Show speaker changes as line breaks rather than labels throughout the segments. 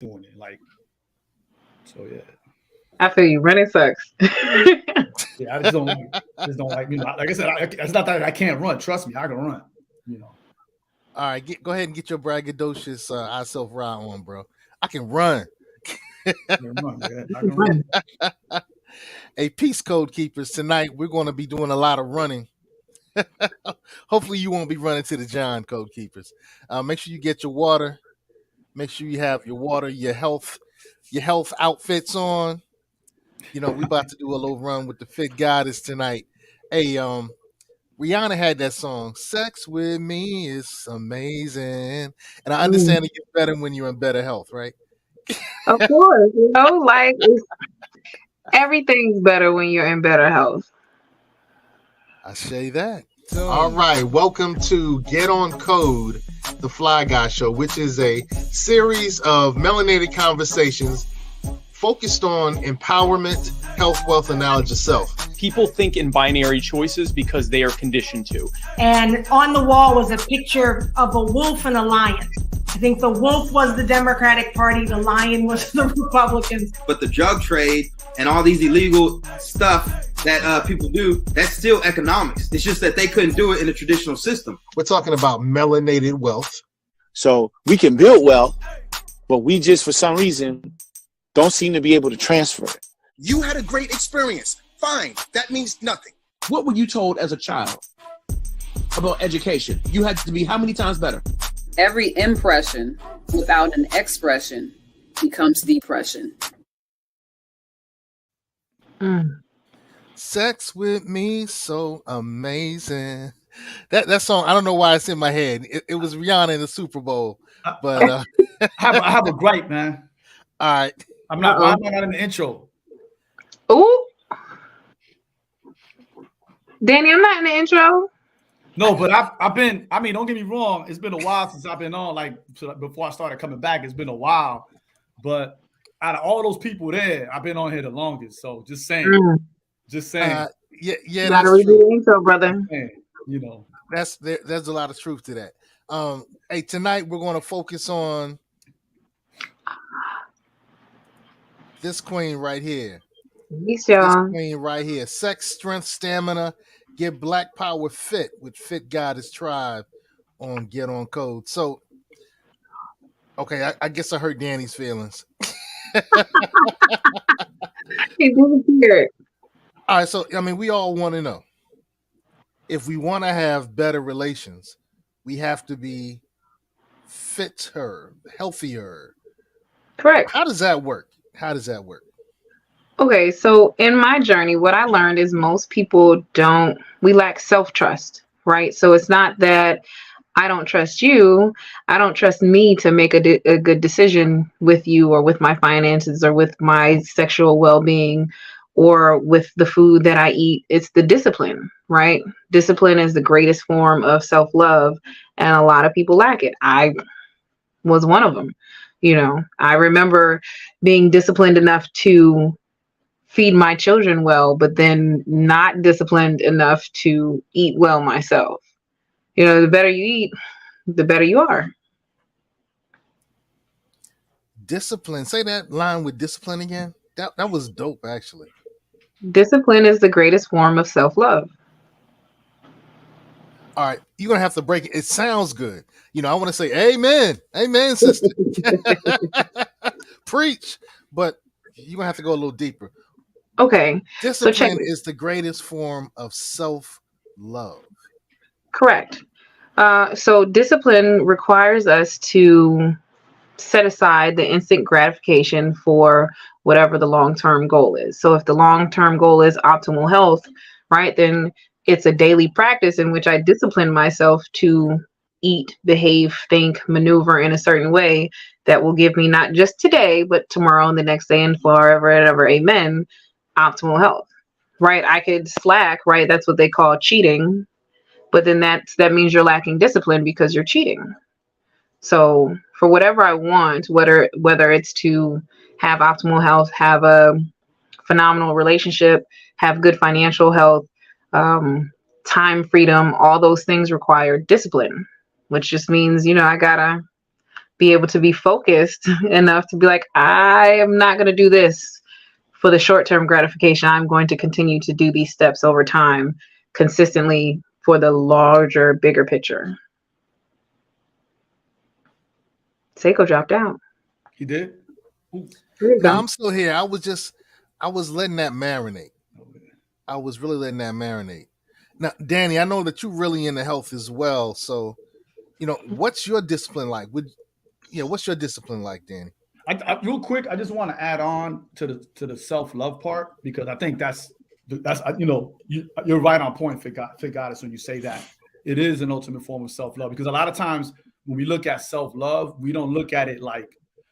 doing it. Like, so yeah.
I feel you. Running sucks.
Yeah, I just don't like, like I said, it's not that I can't run. Trust me, I can run, you know.
All right, go ahead and get your braggadocious I self ride on, bro. I can run.
I can run. Yeah, I can run.
Hey, peace code keepers. Tonight we're going to be doing a lot of running. Hopefully, you won't be running to the John code keepers. Make sure you get your water. Make sure you have your water, your health outfits on. You know, we about to do a little run with the fit goddess tonight. Hey, Rihanna had that song, Sex with Me is Amazing. And I understand it gets better when you're in better health, right?
Of course, like everything's better when you're in better health.
I say that.
All right, welcome to Get On Code, the Fly Guy Show, which is a series of melanated conversations focused on empowerment, health, wealth, and knowledge of self.
People think in binary choices because they are conditioned to.
And on the wall was a picture of a wolf and a lion. I think the wolf was the Democratic Party, the lion was the Republicans.
But the drug trade and all these illegal stuff that people do, that's still economics. It's just that they couldn't do it in a traditional system.
We're talking about melanated wealth.
So we can build wealth, but we just, for some reason, don't seem to be able to transfer it.
You had a great experience. Fine. That means nothing.
What were you told as a child about education? You had to be how many times better?
Every impression without an expression becomes depression.
Sex with me so amazing. That song, I don't know why it's in my head. It was Rihanna in the Super Bowl, but
I have a gripe, man.
All right,
I'm not. Why am I not in the intro?
Ooh, Danny, I'm not in the intro.
No, but I've been. I mean, don't get me wrong. It's been a while since I've been on. Like before I started coming back, it's been a while. But out of all those people there, I've been on here the longest. So just saying. Just saying.
Yeah,
you gotta redo the intro, brother.
You know,
there's a lot of truth to that. Hey, tonight we're going to focus on this queen right here.
Peace, y'all.
This queen right here. Sex, strength, stamina. Get Black Power fit with Fit Goddess Tribe on Get On Code. So, okay, I guess I hurt Danny's feelings.
He disappeared.
All right, so I mean, we all want to know if we want to have better relations, we have to be fitter, healthier.
Correct.
How does that work?
Okay, so in my journey, what I learned is most people we lack self-trust, right? So it's not that I don't trust you. I don't trust me to make a good decision with you or with my finances or with my sexual well-being or with the food that I eat. It's the discipline, right? Discipline is the greatest form of self-love, and a lot of people lack it. I was one of them. You know, I remember being disciplined enough to feed my children well, but then not disciplined enough to eat well myself. You know, the better you eat, the better you are.
Discipline. Say that line with discipline again. That was dope, actually.
Discipline is the greatest form of self-love.
All right, you're gonna have to break it. It sounds good. You know, I want to say amen, sister. Preach, but you're gonna have to go a little deeper.
Okay.
Discipline is the greatest form of self-love.
Correct. So discipline requires us to set aside the instant gratification for whatever the long-term goal is. So if the long-term goal is optimal health, right, then it's a daily practice in which I discipline myself to eat, behave, think, maneuver in a certain way that will give me not just today, but tomorrow and the next day and forever and ever, amen, optimal health, right? I could slack, right? That's what they call cheating. But then that means you're lacking discipline because you're cheating. So for whatever I want, whether it's to have optimal health, have a phenomenal relationship, have good financial health, time freedom, all those things require discipline, which just means, you know, I gotta be able to be focused enough to be like, I am not going to do this for the short-term gratification. I'm going to continue to do these steps over time consistently for the larger, bigger picture. Seiko dropped out.
He did?
No, I'm still here. I was letting that marinate. I was really letting that marinate. Now, Danny, I know that you're really into health as well. So, what's your discipline like? What's your discipline like, Danny?
Real quick, I just want to add on to the self-love part, because I think that's you're right on point, Figatis, when you say that it is an ultimate form of self-love. Because a lot of times when we look at self-love, we don't look at it like,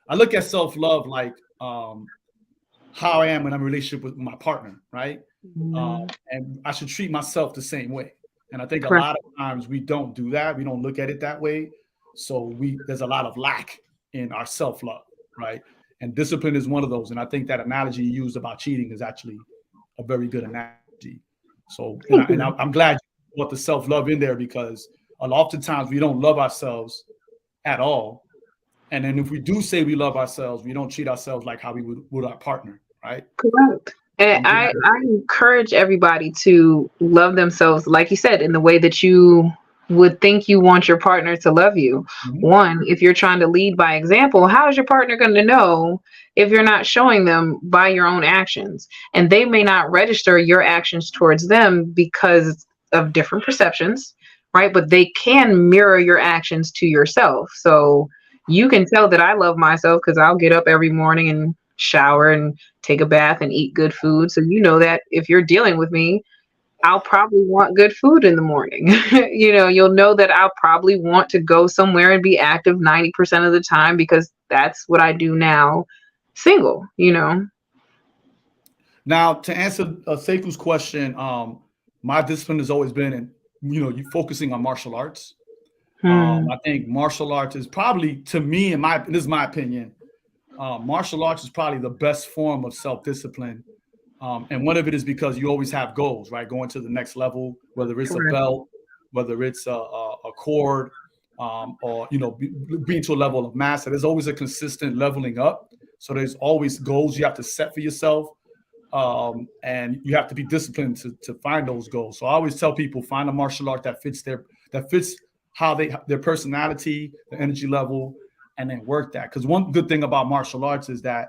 I look at self-love like how I am when I'm in a relationship with my partner, right? And I should treat myself the same way. And I think a lot of times we don't do that. We don't look at it that way. So there's a lot of lack in our self-love, right? And discipline is one of those. And I think that analogy you used about cheating is actually a very good analogy. So, I'm glad you put the self-love in there, because oftentimes we don't love ourselves at all. And then if we do say we love ourselves, we don't treat ourselves like how we would with our partner, right?
Correct. And I encourage everybody to love themselves, like you said, in the way that you would think you want your partner to love you. One, if you're trying to lead by example, how is your partner going to know if you're not showing them by your own actions? And they may not register your actions towards them because of different perceptions, right? But they can mirror your actions to yourself. So you can tell that I love myself because I'll get up every morning and shower and take a bath and eat good food. So you know that if you're dealing with me, I'll probably want good food in the morning. You'll know that I'll probably want to go somewhere and be active 90% of the time, because that's what I do now, single,
Now, to answer Seiku's question, my discipline has always been in, you focusing on martial arts. I think martial arts is probably, to me, this is my opinion, martial arts is probably the best form of self-discipline. And one of it is because you always have goals, right? Going to the next level, whether it's a belt, whether it's a cord, or, being to a level of master. There's always a consistent leveling up. So there's always goals you have to set for yourself. And you have to be disciplined to find those goals. So I always tell people, find a martial art that fits how their personality, their energy level, and then work that. Because one good thing about martial arts is that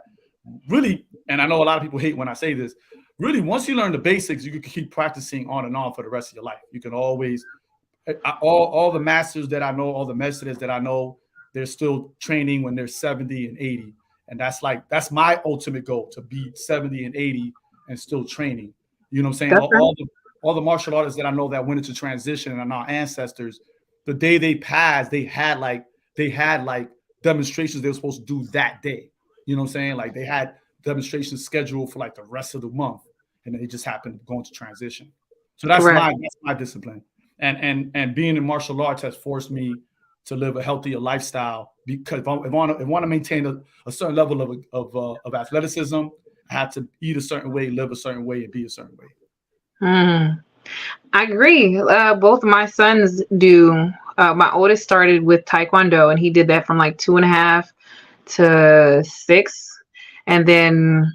really, and I know a lot of people hate when I say this, really, once you learn the basics, you can keep practicing on and on for the rest of your life. You can always, all the masters that I know, all the masters that I know, they're still training when they're 70 and 80. And that's my ultimate goal, to be 70 and 80 and still training. You know what I'm saying? All the martial artists that I know that went into transition and are now ancestors, the day they passed, they had like demonstrations they were supposed to do that day. You know what I'm saying? Like they had demonstrations scheduled for like the rest of the month, and then it just happened to go into transition. So that's my discipline. And being in martial arts has forced me to live a healthier lifestyle, because if I want to maintain a certain level of athleticism, I have to eat a certain way, live a certain way, and be a certain way.
I agree. Both of my sons do. My oldest started with Taekwondo, and he did that from like 2.5 to 6. And then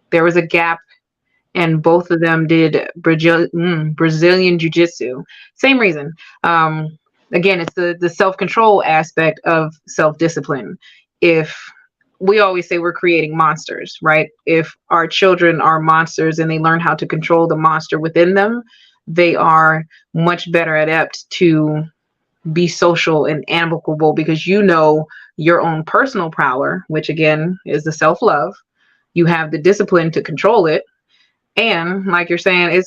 there was a gap, and both of them did Brazilian Jiu-Jitsu. Same reason. Again, it's the self-control aspect of self-discipline. If we always say we're creating monsters, right? If our children are monsters and they learn how to control the monster within them, they are much better adept to be social and amicable, because your own personal power, which again is the self-love. You have the discipline to control it. And like you're saying,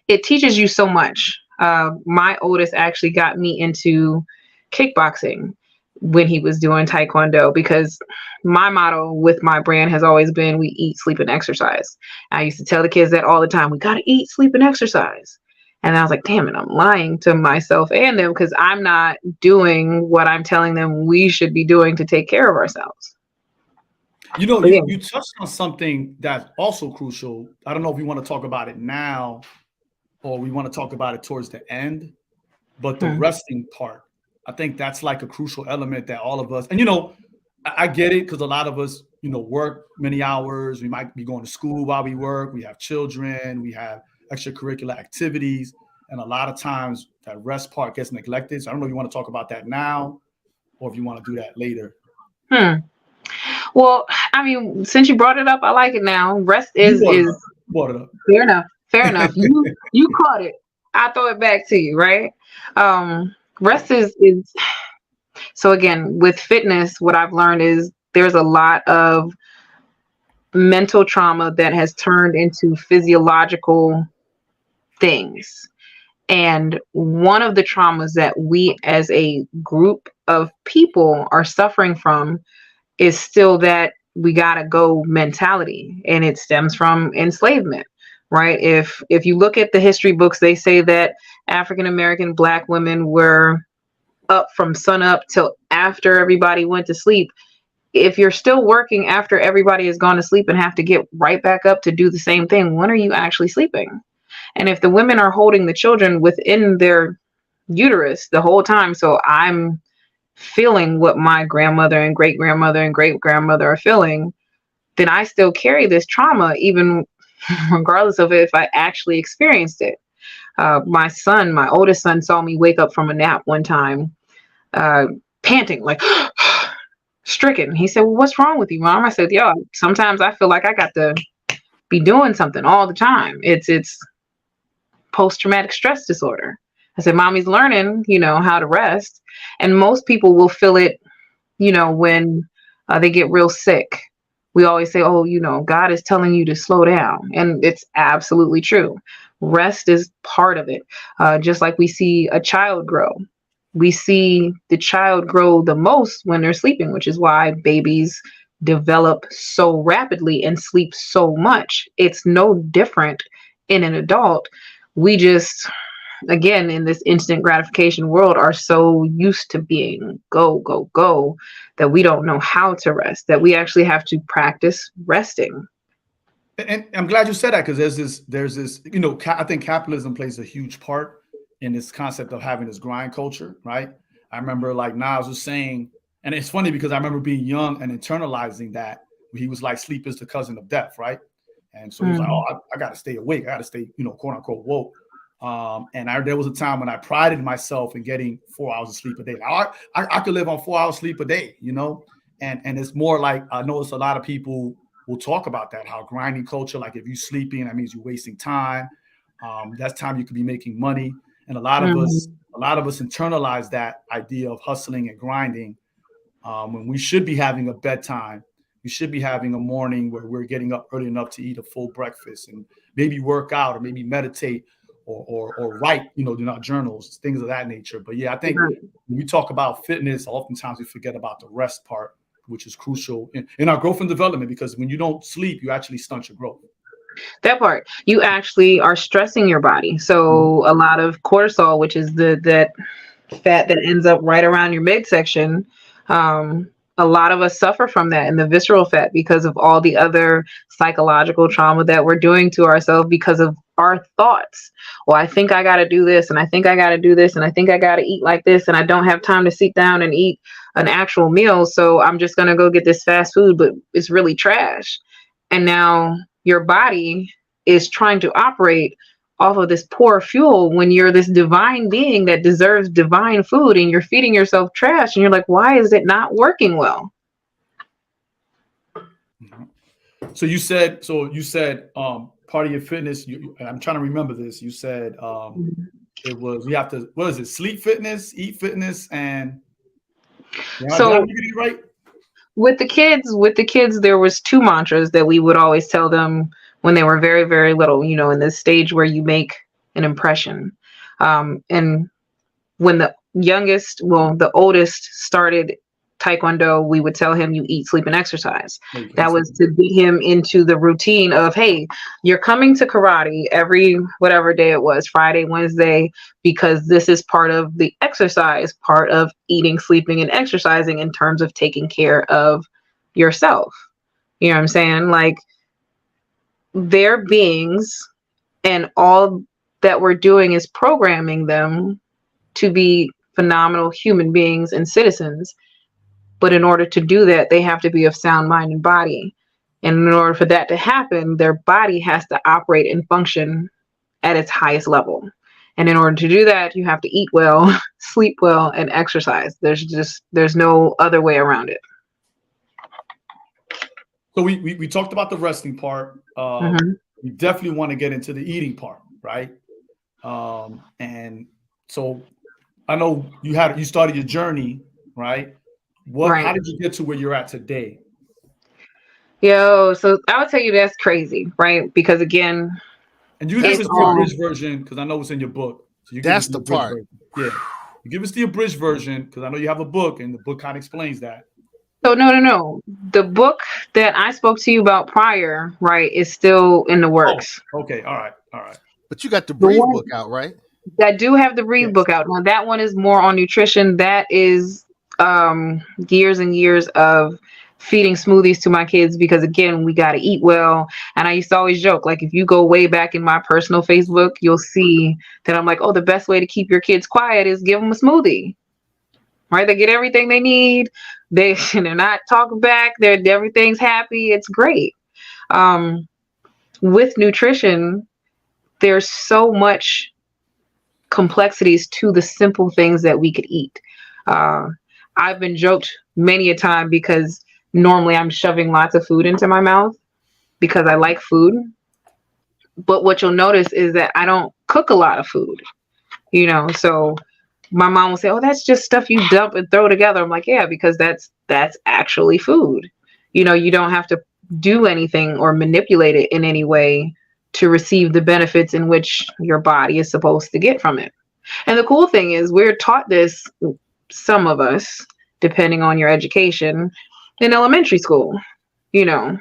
it teaches you so much. My oldest actually got me into kickboxing when he was doing Taekwondo, because my motto with my brand has always been, we eat, sleep, and exercise. I used to tell the kids that all the time. We got to eat, sleep, and exercise. And I was like, damn it, I'm lying to myself and them, because I'm not doing what I'm telling them we should be doing to take care of ourselves.
You touched on something that's also crucial. I don't know if we want to talk about it now or we want to talk about it towards the end, but the resting part. I think that's like a crucial element that all of us, and I get it because a lot of us, work many hours. We might be going to school while we work. We have children. We have extracurricular activities. And a lot of times that rest part gets neglected. So I don't know if you want to talk about that now or if you want to do that later.
Well, I mean, since you brought it up, I like it now. Rest is
brought it up.
Fair enough. Fair enough. You caught it. I throw it back to you, right? Rest is so again, with fitness, what I've learned is there's a lot of mental trauma that has turned into physiological things. And one of the traumas that we as a group of people are suffering from is still that we gotta go mentality, and it stems from enslavement, right? If you look at the history books, they say that African American Black women were up from sun up till after everybody went to sleep. If you're still working after everybody has gone to sleep and have to get right back up to do the same thing, when are you actually sleeping? And if the women are holding the children within their uterus the whole time, so I'm feeling what my grandmother and great grandmother and great grandmother are feeling, then I still carry this trauma, even regardless of if I actually experienced it. My oldest son, saw me wake up from a nap one time, panting, like stricken. He said, "Well, what's wrong with you, Mom?" I said, "Yo, sometimes I feel like I got to be doing something all the time. It's post-traumatic stress disorder." I said, "Mommy's learning, how to rest." And most people will feel it, when they get real sick. We always say, "Oh, God is telling you to slow down." And it's absolutely true. Rest is part of it. Just like we see a child grow. We see the child grow the most when they're sleeping, which is why babies develop so rapidly and sleep so much. It's no different in an adult. We just, again, in this instant gratification world, are so used to being go, go, go that we don't know how to rest, that we actually have to practice resting.
And I'm glad you said that, because there's this, I think capitalism plays a huge part in this concept of having this grind culture, right? I remember like Niles was saying, and it's funny because I remember being young and internalizing that. He was like, sleep is the cousin of death, right? And so he was like, "Oh, I got to stay awake. I got to stay, quote unquote woke." There was a time when I prided myself in getting 4 hours of sleep a day. I could live on 4 hours sleep a day, and it's more like, I notice a lot of people will talk about that, how grinding culture, like if you're sleeping, that means you're wasting time. That's time you could be making money. And a lot of us internalize that idea of hustling and grinding, when we should be having a bedtime. We should be having a morning where we're getting up early enough to eat a full breakfast and maybe work out or maybe meditate or write, in our journals, things of that nature. But yeah, I think when we talk about fitness, oftentimes we forget about the rest part, which is crucial in our growth and development, because when you don't sleep, you actually stunt your growth.
That part, you actually are stressing your body. So a lot of cortisol, which is that fat that ends up right around your midsection, a lot of us suffer from that, and the visceral fat, because of all the other psychological trauma that we're doing to ourselves because of our thoughts. Well, I think I got to do this, and I think I got to do this, and I think I got to eat like this, and I don't have time to sit down and eat an actual meal, so I'm just going to go get this fast food, but it's really trash. And now your body is trying to operate off of this poor fuel when you're this divine being that deserves divine food, and you're feeding yourself trash, and you're like, why is it not working well?
So you said part of your fitness, I'm trying to remember this, you said it was, we have to, what is it, sleep fitness, eat fitness, and
so
did I get it right?
With the kids, there was 2 mantras that we would always tell them when they were very, very little, in this stage where you make an impression. And when the oldest started Taekwondo, we would tell him, you eat, sleep, and exercise. That was to get him into the routine of, hey, you're coming to karate every whatever day it was, Friday, Wednesday, because this is part of the exercise, part of eating, sleeping, and exercising in terms of taking care of yourself. You know what I'm saying? Like, they're beings, and all that we're doing is programming them to be phenomenal human beings and citizens. But in order to do that, they have to be of sound mind and body. And in order for that to happen, their body has to operate and function at its highest level. And in order to do that, you have to eat well, sleep well, and exercise. There's no other way around it.
So we talked about the resting part. We definitely want to get into the eating part, right? And so I know you started your journey, right? How did you get to where you're at today?
Yo, so I would tell you that's crazy, right? Because again,
and you give us the abridged version because I know it's in your book. So you
that's the part.
Version. Yeah, you give us the abridged version because I know you have a book, and the book kind of explains that.
So no. The book that I spoke to you about prior, right, is still in the works.
Oh, okay, all right.
But you got the B.R.E.A.T.H.E book out, right?
I do have the B.R.E.A.T.H.E book out. Now that one is more on nutrition. That is years and years of feeding smoothies to my kids because again, we got to eat well. And I used to always joke, like if you go way back in my personal Facebook, you'll see that I'm like, oh, the best way to keep your kids quiet is give them a smoothie. Right? They get everything they need. They're not talking back. Everything's happy. It's great. With nutrition, there's so much complexities to the simple things that we could eat. I've been joked many a time because normally I'm shoving lots of food into my mouth because I like food. But what you'll notice is that I don't cook a lot of food, so my mom will say, oh, that's just stuff you dump and throw together. I'm like, yeah, because that's actually food. You don't have to do anything or manipulate it in any way to receive the benefits in which your body is supposed to get from it. And the cool thing is we're taught this, some of us, depending on your education, in elementary school. That's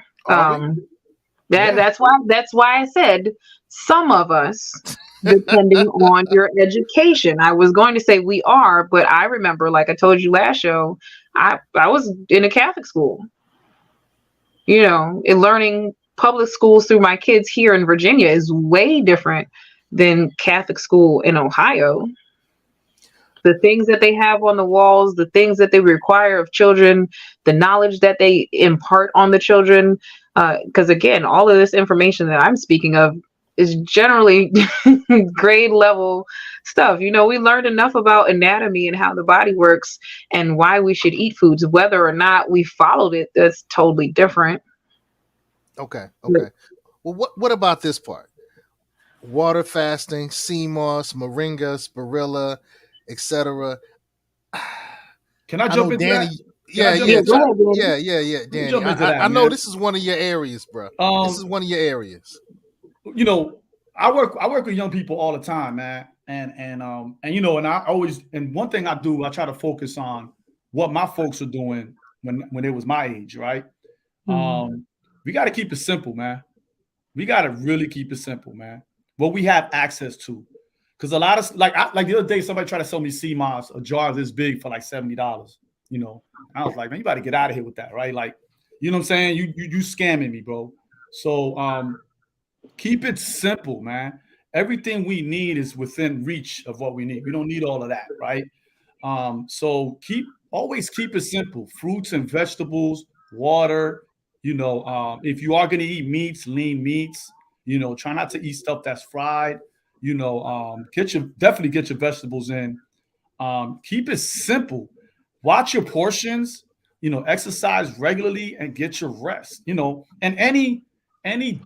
why I said some of us, depending on your education. I was going to say we are, but I remember, like I told you last show, I was in a Catholic school. And learning public schools through my kids here in Virginia is way different than Catholic school in Ohio. The things that they have on the walls, the things that they require of children, the knowledge that they impart on the children. Because again, all of this information that I'm speaking of is generally grade level stuff. We learned enough about anatomy and how the body works and why we should eat foods. Whether or not we followed it, that's totally different.
Okay. Well, what about this part? Water fasting, sea moss, moringa, spirulina, etc.
Can I jump into
Danny?
that?
Danny, I know this is one of your areas, bro. This is one of your areas.
I work with young people all the time, man, and I always, and one thing I do, I try to focus on what my folks are doing when it was my age, right? We got to keep it simple, man. We got to really keep it simple, man. What we have access to. Because a lot of like the other day, somebody tried to sell me sea moss, a jar this big for like $70. I was like, man, you got to get out of here with that, right? Like, you know what I'm saying? You scamming me, bro. So keep it simple, man. Everything we need is within reach of what we need. We don't need all of that, right? So always keep it simple. Fruits and vegetables, water. If you are going to eat meats, lean meats. Try not to eat stuff that's fried. Definitely get your vegetables in. Keep it simple. Watch your portions. Exercise regularly and get your rest. And any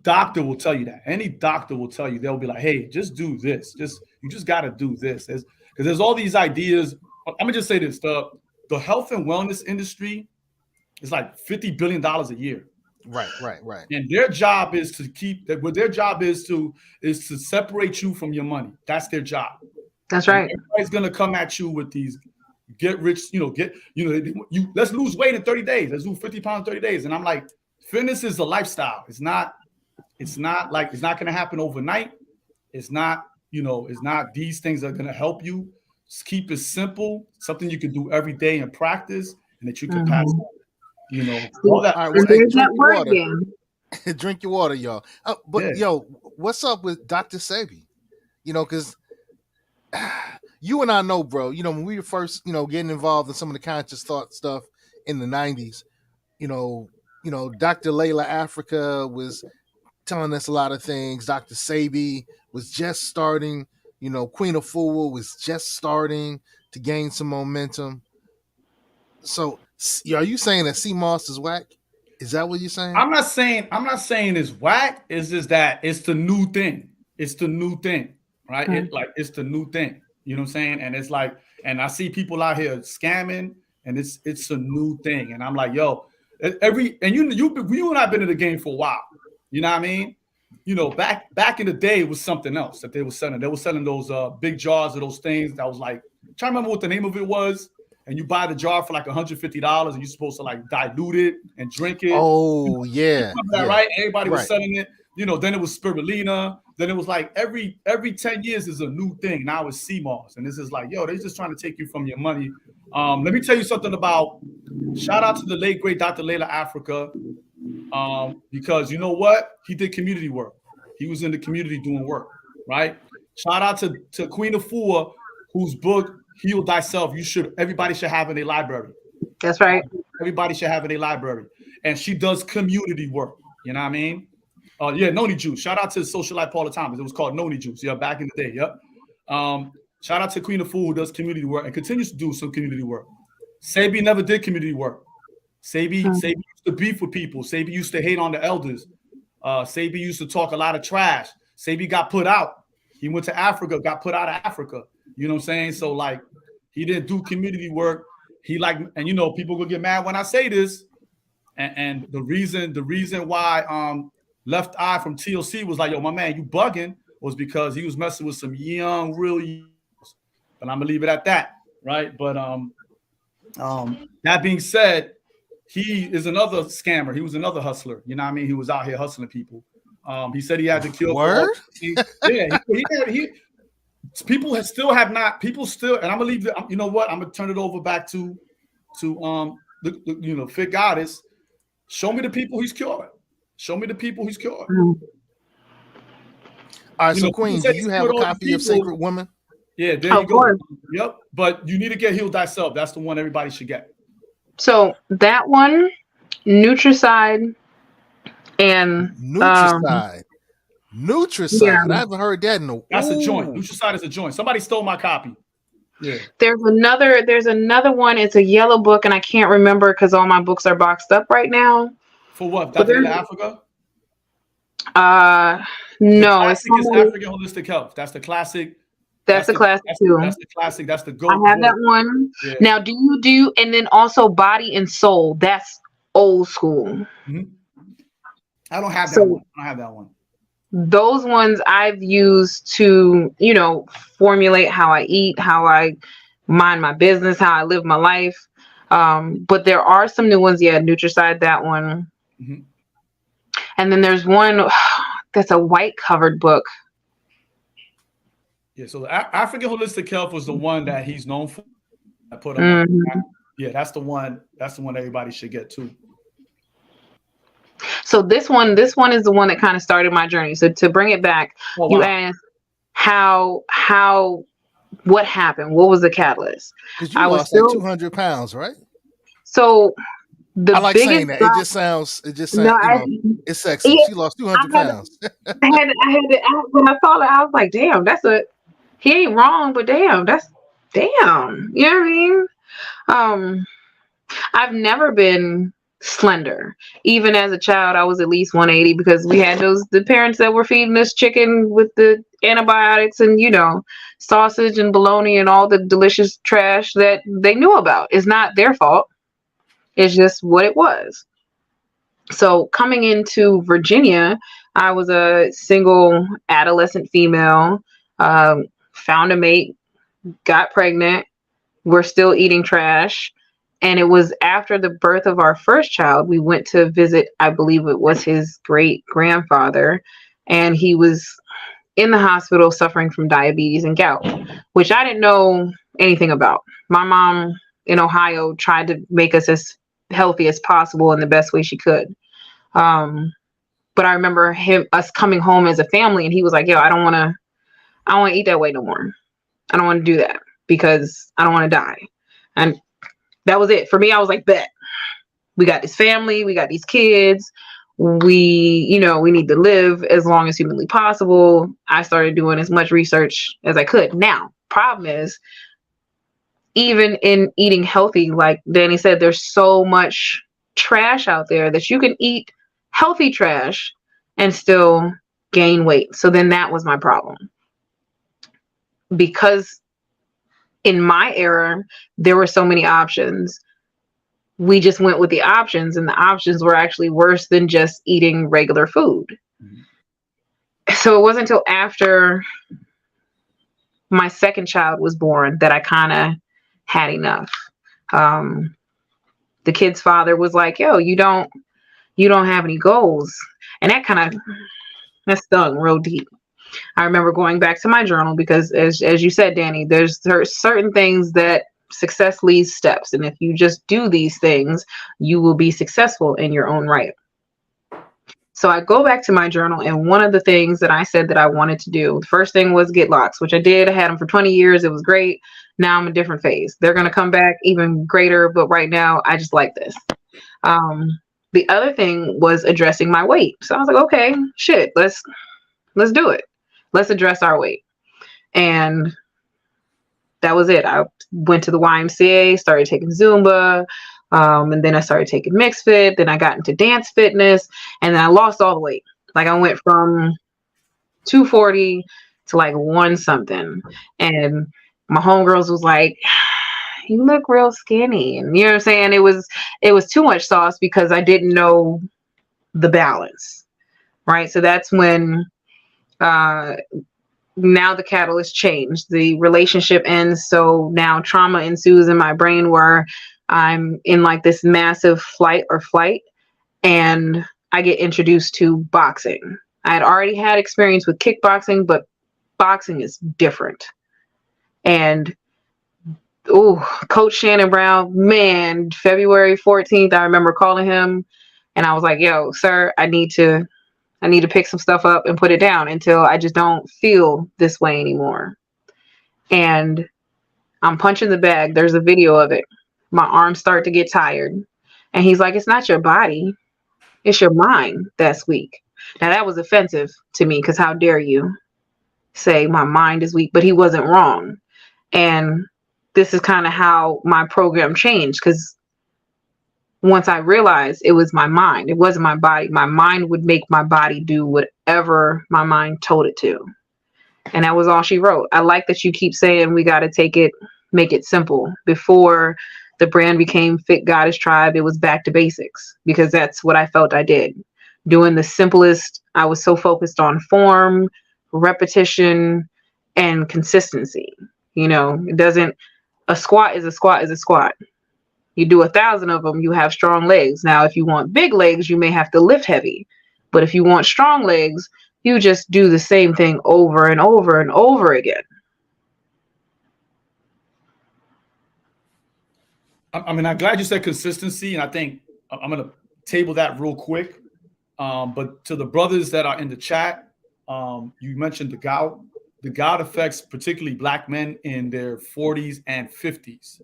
doctor will tell you that. Any doctor will tell you, they'll be like, hey, just do this. You just got to do this. Because there's all these ideas. I'm gonna just say this: the health and wellness industry is like $50 billion a year.
Right.
And their job is to is to separate you from your money. That's their job.
That's right.
And everybody's gonna come at you with these get rich, let's lose weight in 30 days. Let's lose 50 pounds in 30 days. And I'm like, fitness is a lifestyle. It's not gonna happen overnight. It's not these things are gonna help you. Just keep it simple, something you can do every day in practice and that you can pass on. All that.
All right, drink your water. Drink your water, y'all. What's up with Dr. Sebi? Because you and I know, bro. When we were first, getting involved in some of the conscious thought stuff in the '90s, Dr. Layla Africa was telling us a lot of things. Dr. Sabi was just starting. Queen Afua was just starting to gain some momentum. So, are you saying that sea moss is whack? Is that what you're saying?
I'm not saying it's whack. It's just that it's the new thing. It's the new thing, right? It's the new thing. You know what I'm saying? And it's like, and I see people out here scamming, and it's a new thing. And I'm like, yo, you and I've been in the game for a while. You know what I mean? Back in the day, it was something else that they were selling. They were selling those big jars of those things that was like, I'm trying to remember what the name of it was. And you buy the jar for like $150, and you're supposed to like dilute it and drink it.
Oh yeah,
that, right? Everybody was selling it. Then it was spirulina. Then it was like every 10 years is a new thing. Now it's sea moss, and this is like, yo, they're just trying to take you from your money. Let me tell you something about. Shout out to the late great Dr. Layla Africa, because you know what? He did community work. He was in the community doing work, right? Shout out to Queen Afua, whose book Heal Thyself. Everybody should have in a library.
That's right.
Everybody should have in a library. And she does community work. You know what I mean? Noni Juice. Shout out to Socialite Paula Thomas. It was called Noni Juice. Yeah, back in the day. Yep. Shout out to Queen Afua, who does community work and continues to do some community work. Sabi never did community work. Sabi used to beef with people. Sabi used to hate on the elders. Sabi used to talk a lot of trash. Sabi got put out. He went to Africa, got put out of Africa. You know what I'm saying? So like, he didn't do community work. People will get mad when I say this. And the reason why Left Eye from TLC was like, yo, my man, you bugging, was because he was messing with some young, real young. But I'm gonna leave it at that, right? But that being said, he is another scammer. He was another hustler. You know what I mean? He was out here hustling people. He said he had to kill.
Word?
People have not. People still, and I'm gonna leave. You know what? I'm gonna turn it over back to Fit Goddess. Show me the people he's cured. Show me the people he's cured.
All right, so Queen, do you have a copy of Sacred Woman?
Yeah, there you go. Yep, but you need to get Healed Thyself. That's the one everybody should get.
So that one, Nutricide, and
Nutricide. Yeah. I haven't heard that in a while.
That's a joint. Nutricide is a joint. Somebody stole my copy. Yeah.
There's another one. It's a yellow book, and I can't remember because all my books are boxed up right now.
For what? Dr. Africa?
No,
it's African Holistic Health. That's the classic.
That's the classic too.
That's the classic. That's the go.
I have that one. Yeah. Now, do you do, and then also Body and Soul? That's old school.
Mm-hmm. I don't have that one. I don't have that one.
Those ones I've used to, formulate how I eat, how I mind my business, how I live my life. But there are some new ones. Yeah, Nutricide, that one. Mm-hmm. And then there's one that's a white covered book.
Yeah, so African Holistic Health was the one that he's known for. I put up.
Mm-hmm.
Yeah, that's the one. That's the one everybody should get too.
So this one is the one that kind of started my journey. So to bring it back, you asked what happened? What was the catalyst?
Because you lost like 200 pounds, right?
So
I like saying that. It just sounds. It's sexy.
Yeah,
she lost 200 pounds.
When I saw that, I was like, damn, he ain't wrong, but damn. You know what I mean? I've never been slender. Even as a child, I was at least 180 because we had the parents that were feeding us chicken with the antibiotics and sausage and bologna and all the delicious trash that they knew about. It's not their fault. It's just what it was. So coming into Virginia, I was a single adolescent female, found a mate, got pregnant. We're still eating trash. And it was after the birth of our first child, we went to visit, I believe it was his great grandfather, and he was in the hospital suffering from diabetes and gout, which I didn't know anything about. My mom in Ohio tried to make us as healthy as possible in the best way she could. But I remember us coming home as a family, and he was like, yo, I don't want to eat that way no more. I don't want to do that. because I don't want to die. And that was it for me. I was like, bet, we got this family, we got these kids, we need to live as long as humanly possible. I started doing as much research as I could. Now, problem is, even in eating healthy, like Danny said, there's so much trash out there that you can eat healthy trash and still gain weight. So then that was my problem. Because in my era, there were so many options. We just went with the options, and the options were actually worse than just eating regular food. Mm-hmm. So it wasn't until after my second child was born that I kind of had enough. The kid's father was like, yo, you don't have any goals. And that stung real deep. I remember going back to my journal because as you said, Danny, there's certain things that success leads steps. And if you just do these things, you will be successful in your own right. So I go back to my journal, and one of the things that I said that I wanted to do, the first thing was get locks, which I did. I had them for 20 years. It was great. Now I'm in a different phase. They're going to come back even greater, but right now I just like this. The other thing was addressing my weight. So I was like, okay, shit, let's do it. Let's address our weight. And that was it. I went to the YMCA, started taking Zumba, and then I started taking Mixed Fit. Then I got into dance fitness, and then I lost all the weight. Like I went from 240 to like 1 something. And my homegirls was like, you look real skinny. And you know what I'm saying? It was too much sauce because I didn't know the balance. Right. So that's when now the catalyst changed. The relationship ends. So now trauma ensues in my brain where I'm in like this massive flight, and I get introduced to boxing. I had already had experience with kickboxing, but boxing is different. And Coach Shannon Brown, man, February 14th, I remember calling him and I was like, yo, sir, I need to pick some stuff up and put it down until I just don't feel this way anymore. And I'm punching the bag. There's a video of it. My arms start to get tired. And he's like, it's not your body. It's your mind that's weak. Now that was offensive to me because how dare you say my mind is weak, but he wasn't wrong. And this is kind of how my program changed, because once I realized it was my mind, it wasn't my body. My mind would make my body do whatever my mind told it to. And that was all she wrote. I like that you keep saying we got to make it simple. Before the brand became Fit Goddess Tribe, it was back to basics, because that's what I felt I did. Doing the simplest. I was so focused on form, repetition, and consistency. A squat is a squat is a squat. You do 1,000 of them, you have strong legs. Now, if you want big legs, you may have to lift heavy. But if you want strong legs, you just do the same thing over and over and over again.
I'm glad you said consistency, and I think I'm going to table that real quick. But to the brothers that are in the chat, you mentioned the gout. The gout affects particularly Black men in their 40s and 50s.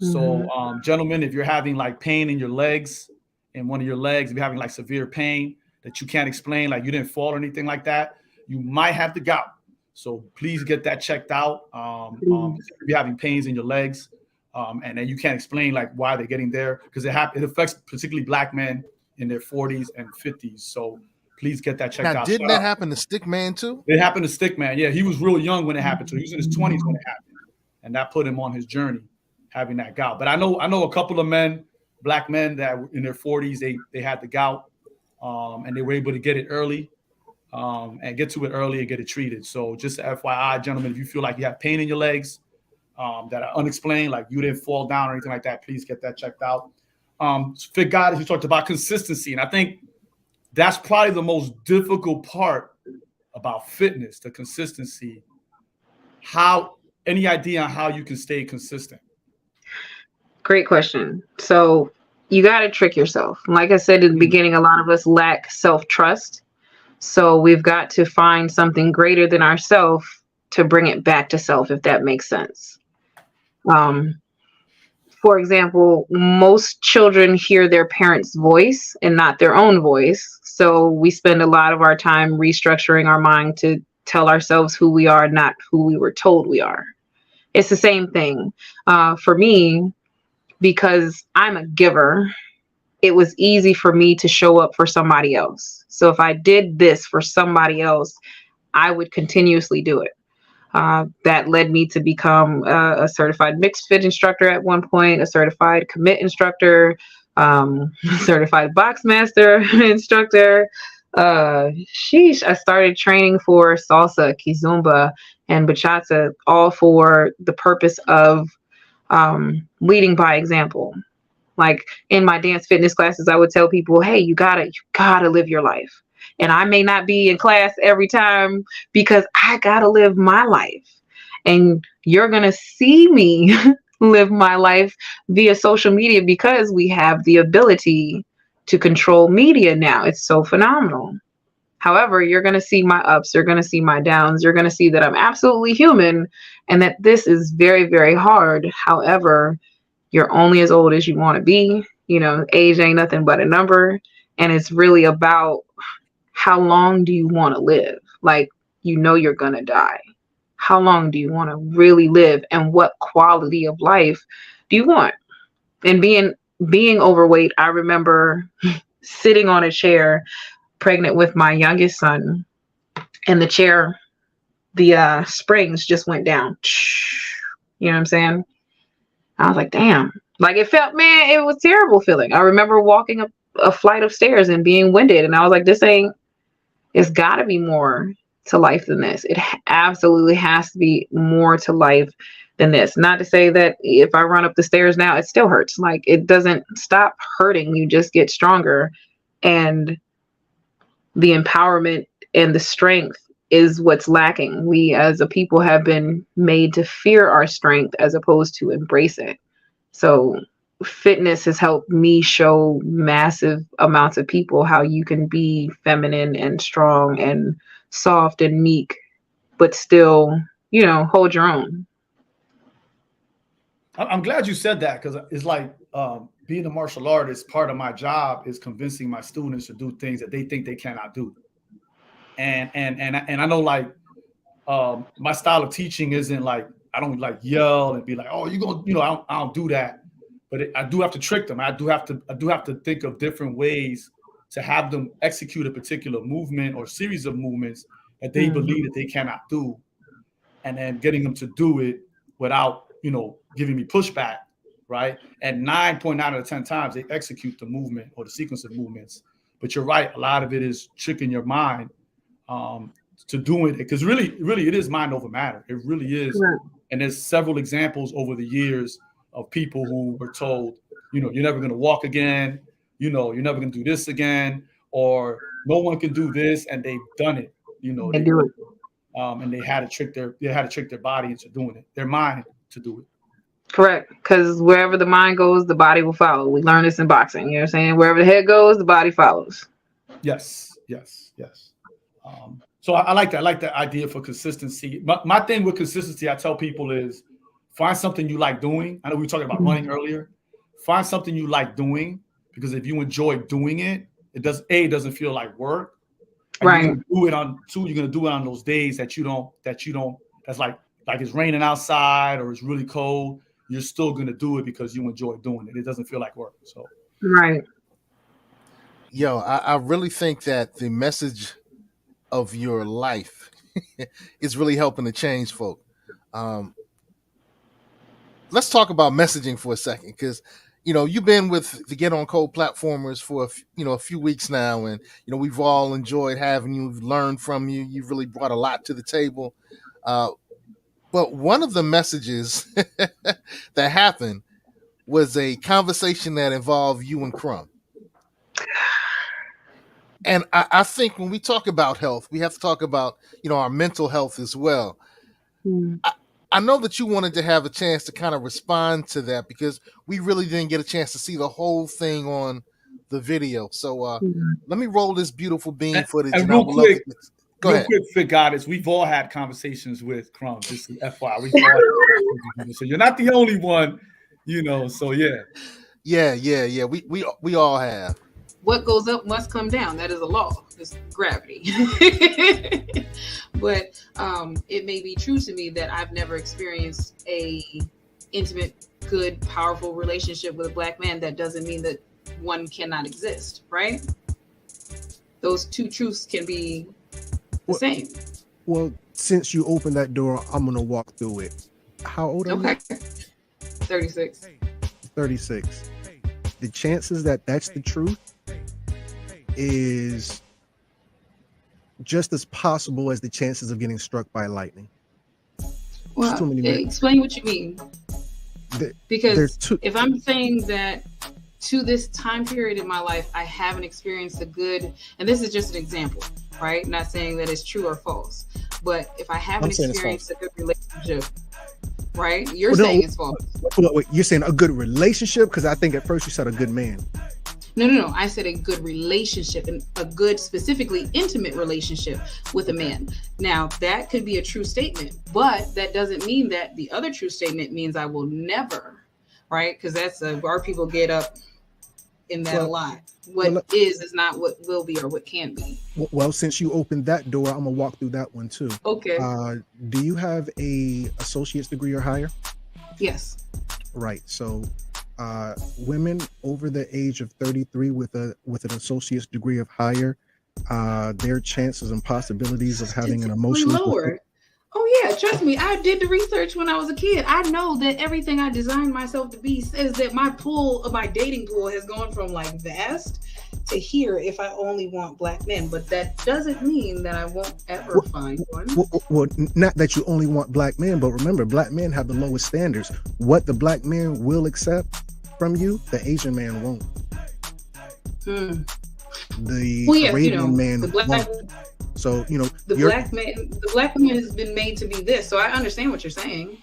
Mm-hmm. So, gentlemen, if you're having like pain in your legs, in one of your legs, if you're having like severe pain that you can't explain, like you didn't fall or anything like that, you might have the gout. So please get that checked out. If you're having pains in your legs, and then you can't explain like why they're getting there, because it affects particularly Black men in their 40s and 50s. So please get that checked out.
Didn't that happen to Stickman too?
It happened to Stickman. Yeah, he was real young when it happened to him. He was in his 20s when it happened, and that put him on his journey, having that gout. But I know a couple of men, Black men, that in their 40s they had the gout, and they were able to get it early, and get to it early and get it treated. So just FYI, gentlemen, if you feel like you have pain in your legs that are unexplained, like you didn't fall down or anything like that, please get that checked out. Fit God, you talked about consistency, and I think that's probably the most difficult part about fitness, the consistency. Any idea on how you can stay consistent?
Great question. So you got to trick yourself. Like I said in the beginning, a lot of us lack self-trust. So we've got to find something greater than ourselves to bring it back to self, if that makes sense. For example, most children hear their parents' voice and not their own voice. So we spend a lot of our time restructuring our mind to tell ourselves who we are, not who we were told we are. It's the same thing. For me, because I'm a giver, it was easy for me to show up for somebody else. So if I did this for somebody else, I would continuously do it. That led me to become a certified mixed fit instructor at one point, a certified commit instructor, certified box master instructor. I started training for salsa, kizomba, and bachata, all for the purpose of leading by example. Like in my dance fitness classes, I would tell people, hey, you gotta live your life. And I may not be in class every time because I gotta live my life. And you're gonna see me live my life via social media because we have the ability to control media now. It's so phenomenal. However, you're going to see my ups, you're going to see my downs, you're going to see that I'm absolutely human and that this is very, very hard. However, you're only as old as you want to be. You know, age ain't nothing but a number. And it's really about how long do you want to live? Like, you know, you're going to die. How long do you want to really live? And what quality of life do you want? And being overweight, I remember sitting on a chair pregnant with my youngest son, and the chair, the springs just went down. You know what I'm saying? I was like, damn. Like it felt, man, it was a terrible feeling. I remember walking up a flight of stairs and being winded, and I was like, it's got to be more to life than this. It absolutely has to be more to life than this. Not to say that if I run up the stairs now, it still hurts. Like it doesn't stop hurting. You just get stronger. And the empowerment and the strength is what's lacking. We as a people have been made to fear our strength as opposed to embrace it. So fitness has helped me show massive amounts of people how you can be feminine and strong and soft and meek, but still, you know, hold your own.
I'm glad you said that because it's like being a martial artist, part of my job is convincing my students to do things that they think they cannot do. And I know like my style of teaching isn't like I don't like yell and be like, oh, you're gonna, you know, I don't do that. But I do have to trick them. I do have to think of different ways to have them execute a particular movement or series of movements that they believe that they cannot do, and then getting them to do it without, you know, giving me pushback, right? And 9.9 out of 10 times they execute the movement or the sequence of movements. But you're right, a lot of it is tricking your mind to doing it, because really it is mind over matter. It really is.
Right.
And there's several examples over the years of people who were told, you know, you're never going to walk again, you know, you're never going to do this again, or no one can do this, and they've done it. You know,
they do it.
And they had to trick their body into doing it, their mind to do it.
Correct. Because wherever the mind goes, the body will follow. We learn this in boxing. You know what I'm saying? Wherever the head goes, the body follows.
Yes. So I like that. I like that idea for consistency. My thing with consistency, I tell people is find something you like doing. I know we were talking about running earlier. Find something you like doing, because if you enjoy doing it, it doesn't feel like work. And
right.
You're gonna do it on you're gonna do it on those days that you don't that's like it's raining outside or it's really cold. You're still gonna do it because you enjoy doing it. It doesn't feel like work. So
right.
Yo, I really think that the message of your life is really helping to change folk. Let's talk about messaging for a second, because you know you've been with the Get On Code platformers for a few weeks now, and you know we've all enjoyed having you. We've learned from you. You've really brought a lot to the table. But one of the messages that happened was a conversation that involved you and Crumb. And I think when we talk about health, we have to talk about, you know, our mental health as well. I know that you wanted to have a chance to kind of respond to that, because we really didn't get a chance to see the whole thing on the video. So let me roll this beautiful bean footage.
And real quick,
Go
real
ahead.
quick, Fit Goddess, we've all had conversations with Crumbs. Just FYI, we've all had so you're not the only one, so yeah.
Yeah. We all have.
What goes up must come down. That is a law. It's gravity. But it may be true to me that I've never experienced a intimate, good, powerful relationship with a Black man. That doesn't mean that one cannot exist, right? Those two truths can be the same.
Well, since you opened that door, I'm going to walk through it. How old are you?
36.
36. The chances that that's the truth is just as possible as the chances of getting struck by lightning.
Well, explain what you mean. Because if I'm saying that to this time period in my life, I haven't experienced a good, and this is just an example, right? Not saying that it's true or false, but if I haven't experienced a good relationship, right? You're saying it's false.
Wait, you're saying a good relationship? Because I think at first you said a good man.
No. I said a good relationship, and a good, specifically intimate relationship with a man. Now, that could be a true statement, but that doesn't mean that the other true statement means I will never, right? Because that's our people get up in that a lot. What is not what will be or what can be.
Well, since you opened that door, I'm gonna walk through that one too.
Okay.
Do you have a associate's degree or higher?
Yes.
Right. So women over the age of 33 with an associate's degree of higher, their chances and possibilities of having an emotionally
lower. Oh yeah, trust me, I did the research when I was a kid. I know that everything I designed myself to be says that my dating pool has gone from like vast to here if I only want Black men, but that doesn't mean that I won't ever find one.
Well, not that you only want Black men, but remember, Black men have the lowest standards. What the Black man will accept from you, the Asian man won't. The Arabian man won't. So
the Black man has been made to be this. So I understand what you're saying.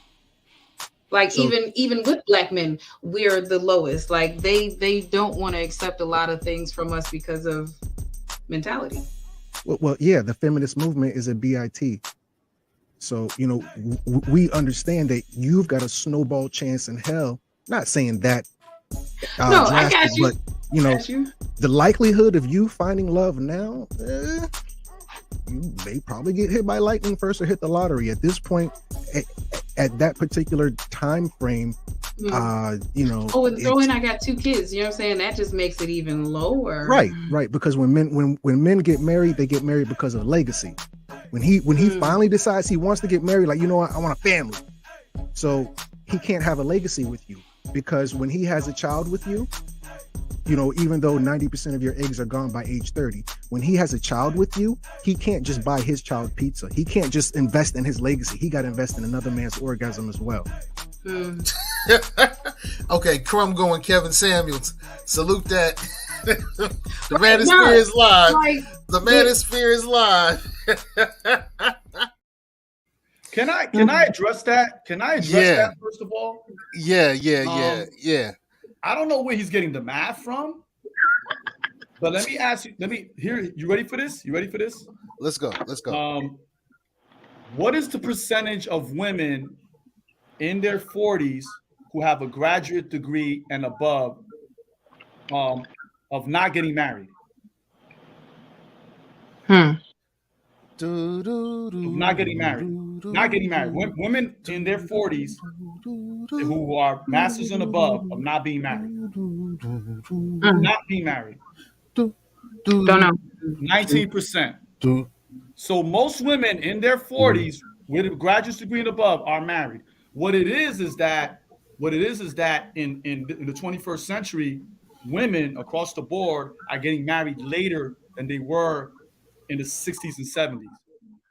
Like even with Black men, we're the lowest. Like they don't want to accept a lot of things from us because of mentality.
Well, yeah, the feminist movement is a B.I.T. So we understand that you've got a snowball chance in hell. Not saying that.
No, I got you.
But the likelihood of you finding love now. You may probably get hit by lightning first or hit the lottery. At this point, at that particular time frame,
and throw in I got 2 kids. You know what I'm saying? That just makes it even lower.
Right. Because when men get married, they get married because of legacy. When he finally decides he wants to get married, like, I want a family. So he can't have a legacy with you, because when he has a child with you, even though 90% of your eggs are gone by age 30, when he has a child with you, he can't just buy his child pizza. He can't just invest in his legacy. He got to invest in another man's orgasm as well.
Okay, Crumb going Kevin Samuels. Salute that. The Manosphere is live. The Manosphere is live.
Can I address that? Can I address that first of all?
Yeah.
I don't know where he's getting the math from, but let me ask you. You ready for this?
Let's go.
What is the percentage of women in their 40s who have a graduate degree and above of not getting married? Not getting married. Women in their 40s who are masters and above of not being married. Not being married.
Don't know.
19%. So most women in their 40s with a graduate degree and above are married. What it is that in the 21st century, women across the board are getting married later than they were in the 60s and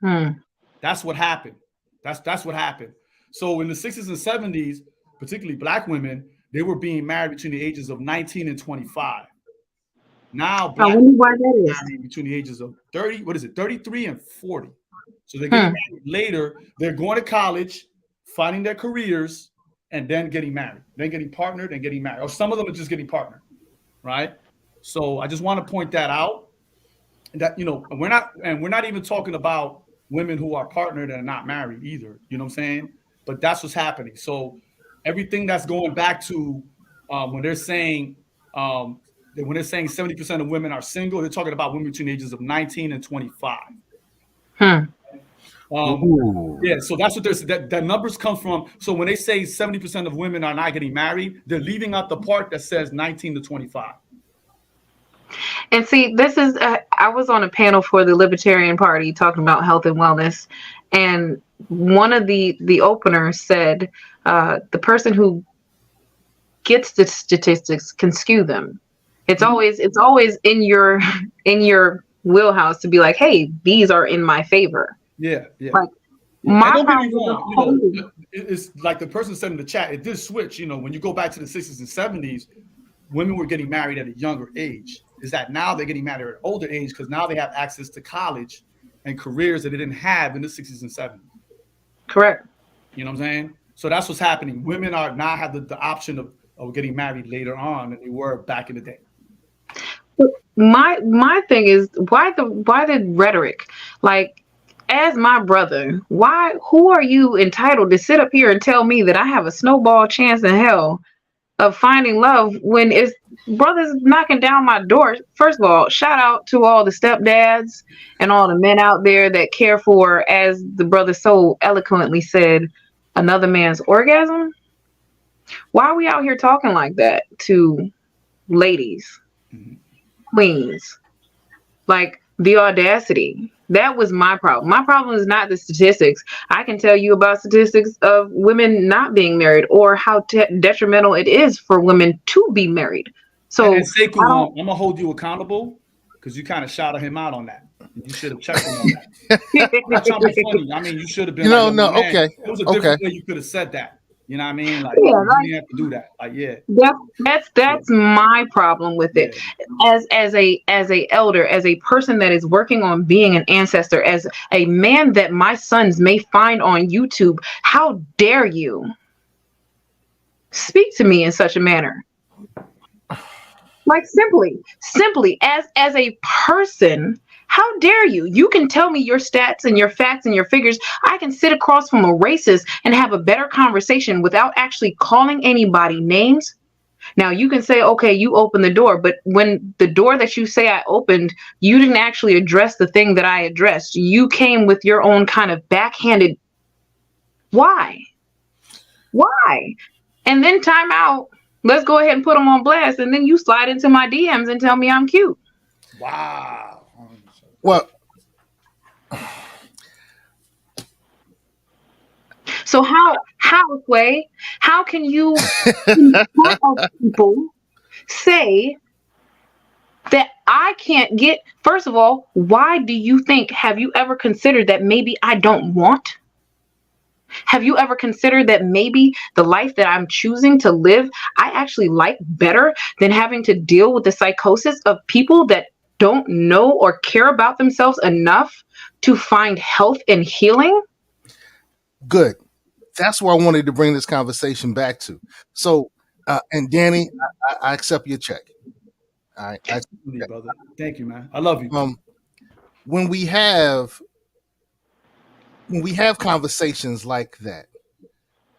70s. That's what happened. That's what happened. So in the 60s and 70s, particularly Black women, they were being married between the ages of 19 and 25. Now Black women are married between the ages of 33 and 40. So they're getting married later. They're going to college, finding their careers, and then getting married. Then getting partnered and getting married. Or some of them are just getting partnered, right? So I just want to point that out. that, you know, we're not even talking about women who are partnered and are not married either. You know what I'm saying? But that's what's happening. So everything that's going back to when they're saying when they're saying 70% of women are single, they're talking about women between the ages of 19 and 25. Yeah, so that's what there's that numbers come from. So when they say 70% of women are not getting married, they're leaving out the part that says 19 to 25.
And see, this is I was on a panel for the Libertarian Party talking about health and wellness, and one of the openers said the person who gets the statistics can skew them. It's always in your wheelhouse to be like, hey, these are in my favor.
Yeah.
Like,
and don't get me wrong, you know, it's like the person said in the chat, it did switch. You know, when you go back to the 60s and 70s, women were getting married at a younger age. Is that now they're getting married at an older age because now they have access to college and careers that they didn't have in the 60s and 70s.
Correct.
You know what I'm saying? So that's what's happening. Women are now have the option of getting married later on than they were back in the day.
My thing is why the rhetoric? Like, as my brother, who are you entitled to sit up here and tell me that I have a snowball chance in hell of finding love when it's brothers knocking down my door? First of all, shout out to all the stepdads and all the men out there that care for, as the brother so eloquently said, another man's orgasm. Why are we out here talking like that to ladies, queens? Like, the audacity. That was my problem. My problem is not the statistics. I can tell you about statistics of women not being married or how detrimental it is for women to be married. So
and Sekou, I'm gonna hold you accountable because you kind of shouted him out on that. You should have checked him on that. I'm not trying to be funny. I mean, you should have been.
Okay.
It was a different way you could have said that. You know what I mean? Like,
Yeah,
you didn't have to do that. Like, yeah.
That's my problem with it. As a elder, as a person that is working on being an ancestor, as a man that my sons may find on YouTube, how dare you speak to me in such a manner? Like, simply as a person, how dare you? You can tell me your stats and your facts and your figures. I can sit across from a racist and have a better conversation without actually calling anybody names. Now, you can say, okay, you opened the door, but when the door that you say I opened, you didn't actually address the thing that I addressed. You came with your own kind of backhanded. Why? And then time out. Let's go ahead and put them on blast, and then you slide into my DMs and tell me I'm cute.
Wow.
Well,
so how can you people say that I can't get? First of all, why do you think? Have you ever considered that maybe I don't want? Have you ever considered that maybe the life that I'm choosing to live, I actually like better than having to deal with the psychosis of people that don't know or care about themselves enough to find health and healing?
Good. That's where I wanted to bring this conversation back to. So, and Danny, I accept your check. All right.
Brother. Thank you, man. I love you.
When we have conversations like that,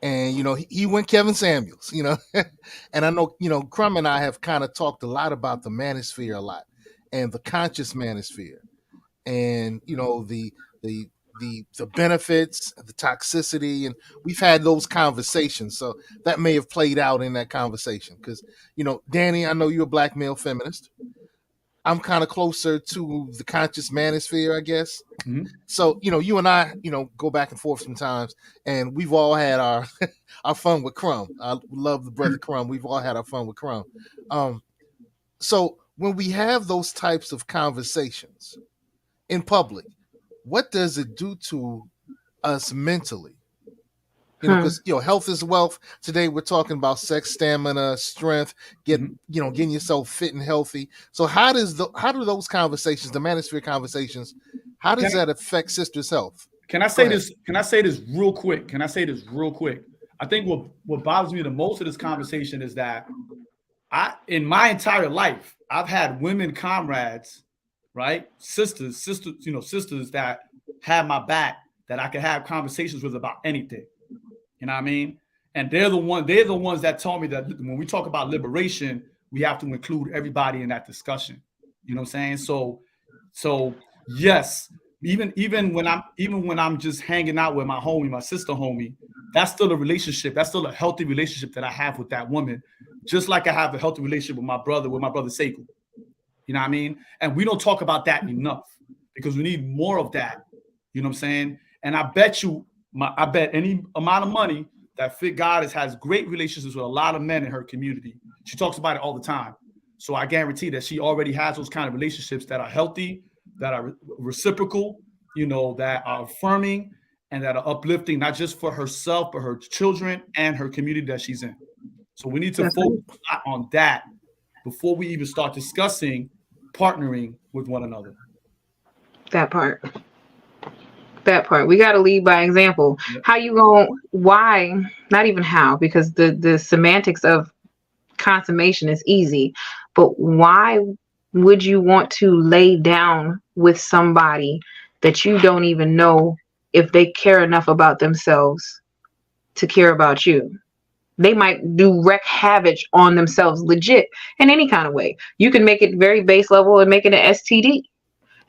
and he went Kevin Samuels, and I know Crumb and I have kind of talked a lot about the manosphere a lot, and the conscious manosphere, and the benefits, the toxicity, and we've had those conversations. So that may have played out in that conversation because Danny, I know you're a black male feminist. I'm kind of closer to the conscious manosphere, I guess.
Mm-hmm.
So, you and I, go back and forth sometimes, and we've all had our our fun with Crumb. I love the brother Crumb. We've all had our fun with Crumb. So when we have those types of conversations in public, what does it do to us mentally? Because health is wealth. Today we're talking about sex, stamina, strength, getting yourself fit and healthy. So how do those conversations, the manosphere conversations, how does that affect sisters' health?
Can I say this? Can I say this real quick? I think what bothers me the most of this conversation is that in my entire life, I've had women comrades right? Sisters, sisters that have my back, that I can have conversations with about anything. You know what I mean? And they're the ones that told me that when we talk about liberation, we have to include everybody in that discussion. You know what I'm saying? So yes, even when I'm just hanging out with my homie, my sister homie, that's still a relationship. That's still a healthy relationship that I have with that woman, just like I have a healthy relationship with my brother Sekou. You know what I mean? And we don't talk about that enough because we need more of that. You know what I'm saying? And I bet any amount of money that Fit Goddess has great relationships with a lot of men in her community. She talks about it all the time. So I guarantee that she already has those kind of relationships that are healthy, that are reciprocal, that are affirming and that are uplifting, not just for herself, but her children and her community that she's in. So we need to focus on that before we even start discussing partnering with one another.
That part. We got to lead by example. Yep. Why? Not even how, because the semantics of consummation is easy, but why would you want to lay down with somebody that you don't even know if they care enough about themselves to care about you? They might wreak havoc on themselves legit in any kind of way. You can make it very base level and make it an STD.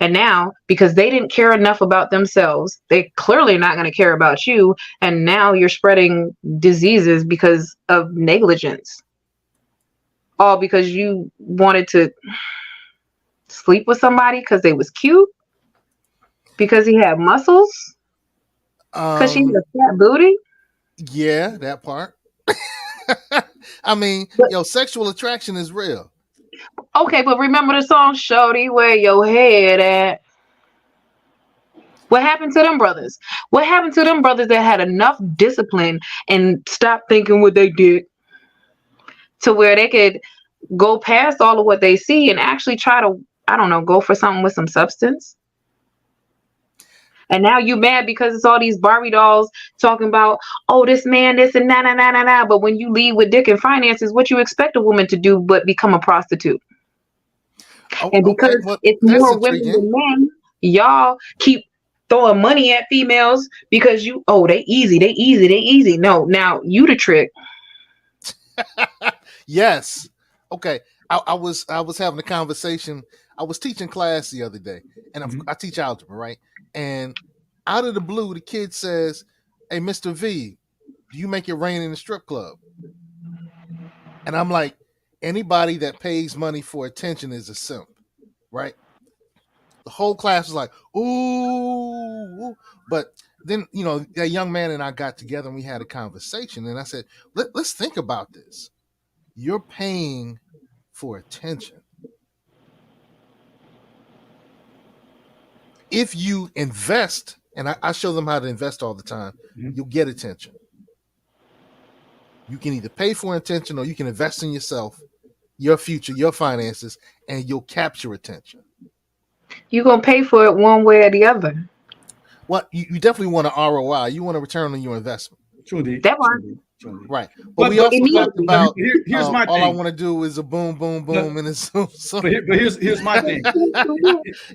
And now, because they didn't care enough about themselves, they clearly not going to care about you. And now you're spreading diseases because of negligence. All because you wanted to sleep with somebody because they was cute, because he had muscles, because she had a fat booty.
Yeah, that part. I mean, sexual attraction is real.
Okay, but remember the song "Shorty, Where Your Head At"? What happened to them brothers? What happened to them brothers that had enough discipline and stopped thinking what they did to where they could go past all of what they see and actually try to, I don't know, go for something with some substance? And now you mad because it's all these Barbie dolls talking about, oh, this man, this and na. But when you leave with dick and finances, what you expect a woman to do but become a prostitute? And because it's more women than men, y'all keep throwing money at females because they easy. No, now you the trick.
Yes. Okay. I was having a conversation. I was teaching class the other day, and I teach algebra, right? And out of the blue, the kid says, "Hey, Mr. V, do you make it rain in the strip club?" And I'm like, anybody that pays money for attention is a simp, right? The whole class was like, ooh. But then, that young man and I got together and we had a conversation. And I said, let's think about this. You're paying for attention. If you invest, and I show them how to invest all the time, you'll get attention. You can either pay for attention or you can invest in yourself, your future, your finances, and you'll capture attention.
You're going to pay for it one way or the other.
Well, you definitely want an ROI. You want a return on your investment.
True,
that part.
Right. But we also talked about
here's my
all
thing.
I want to do is a boom, boom, boom, and it's so.
But here's my thing. I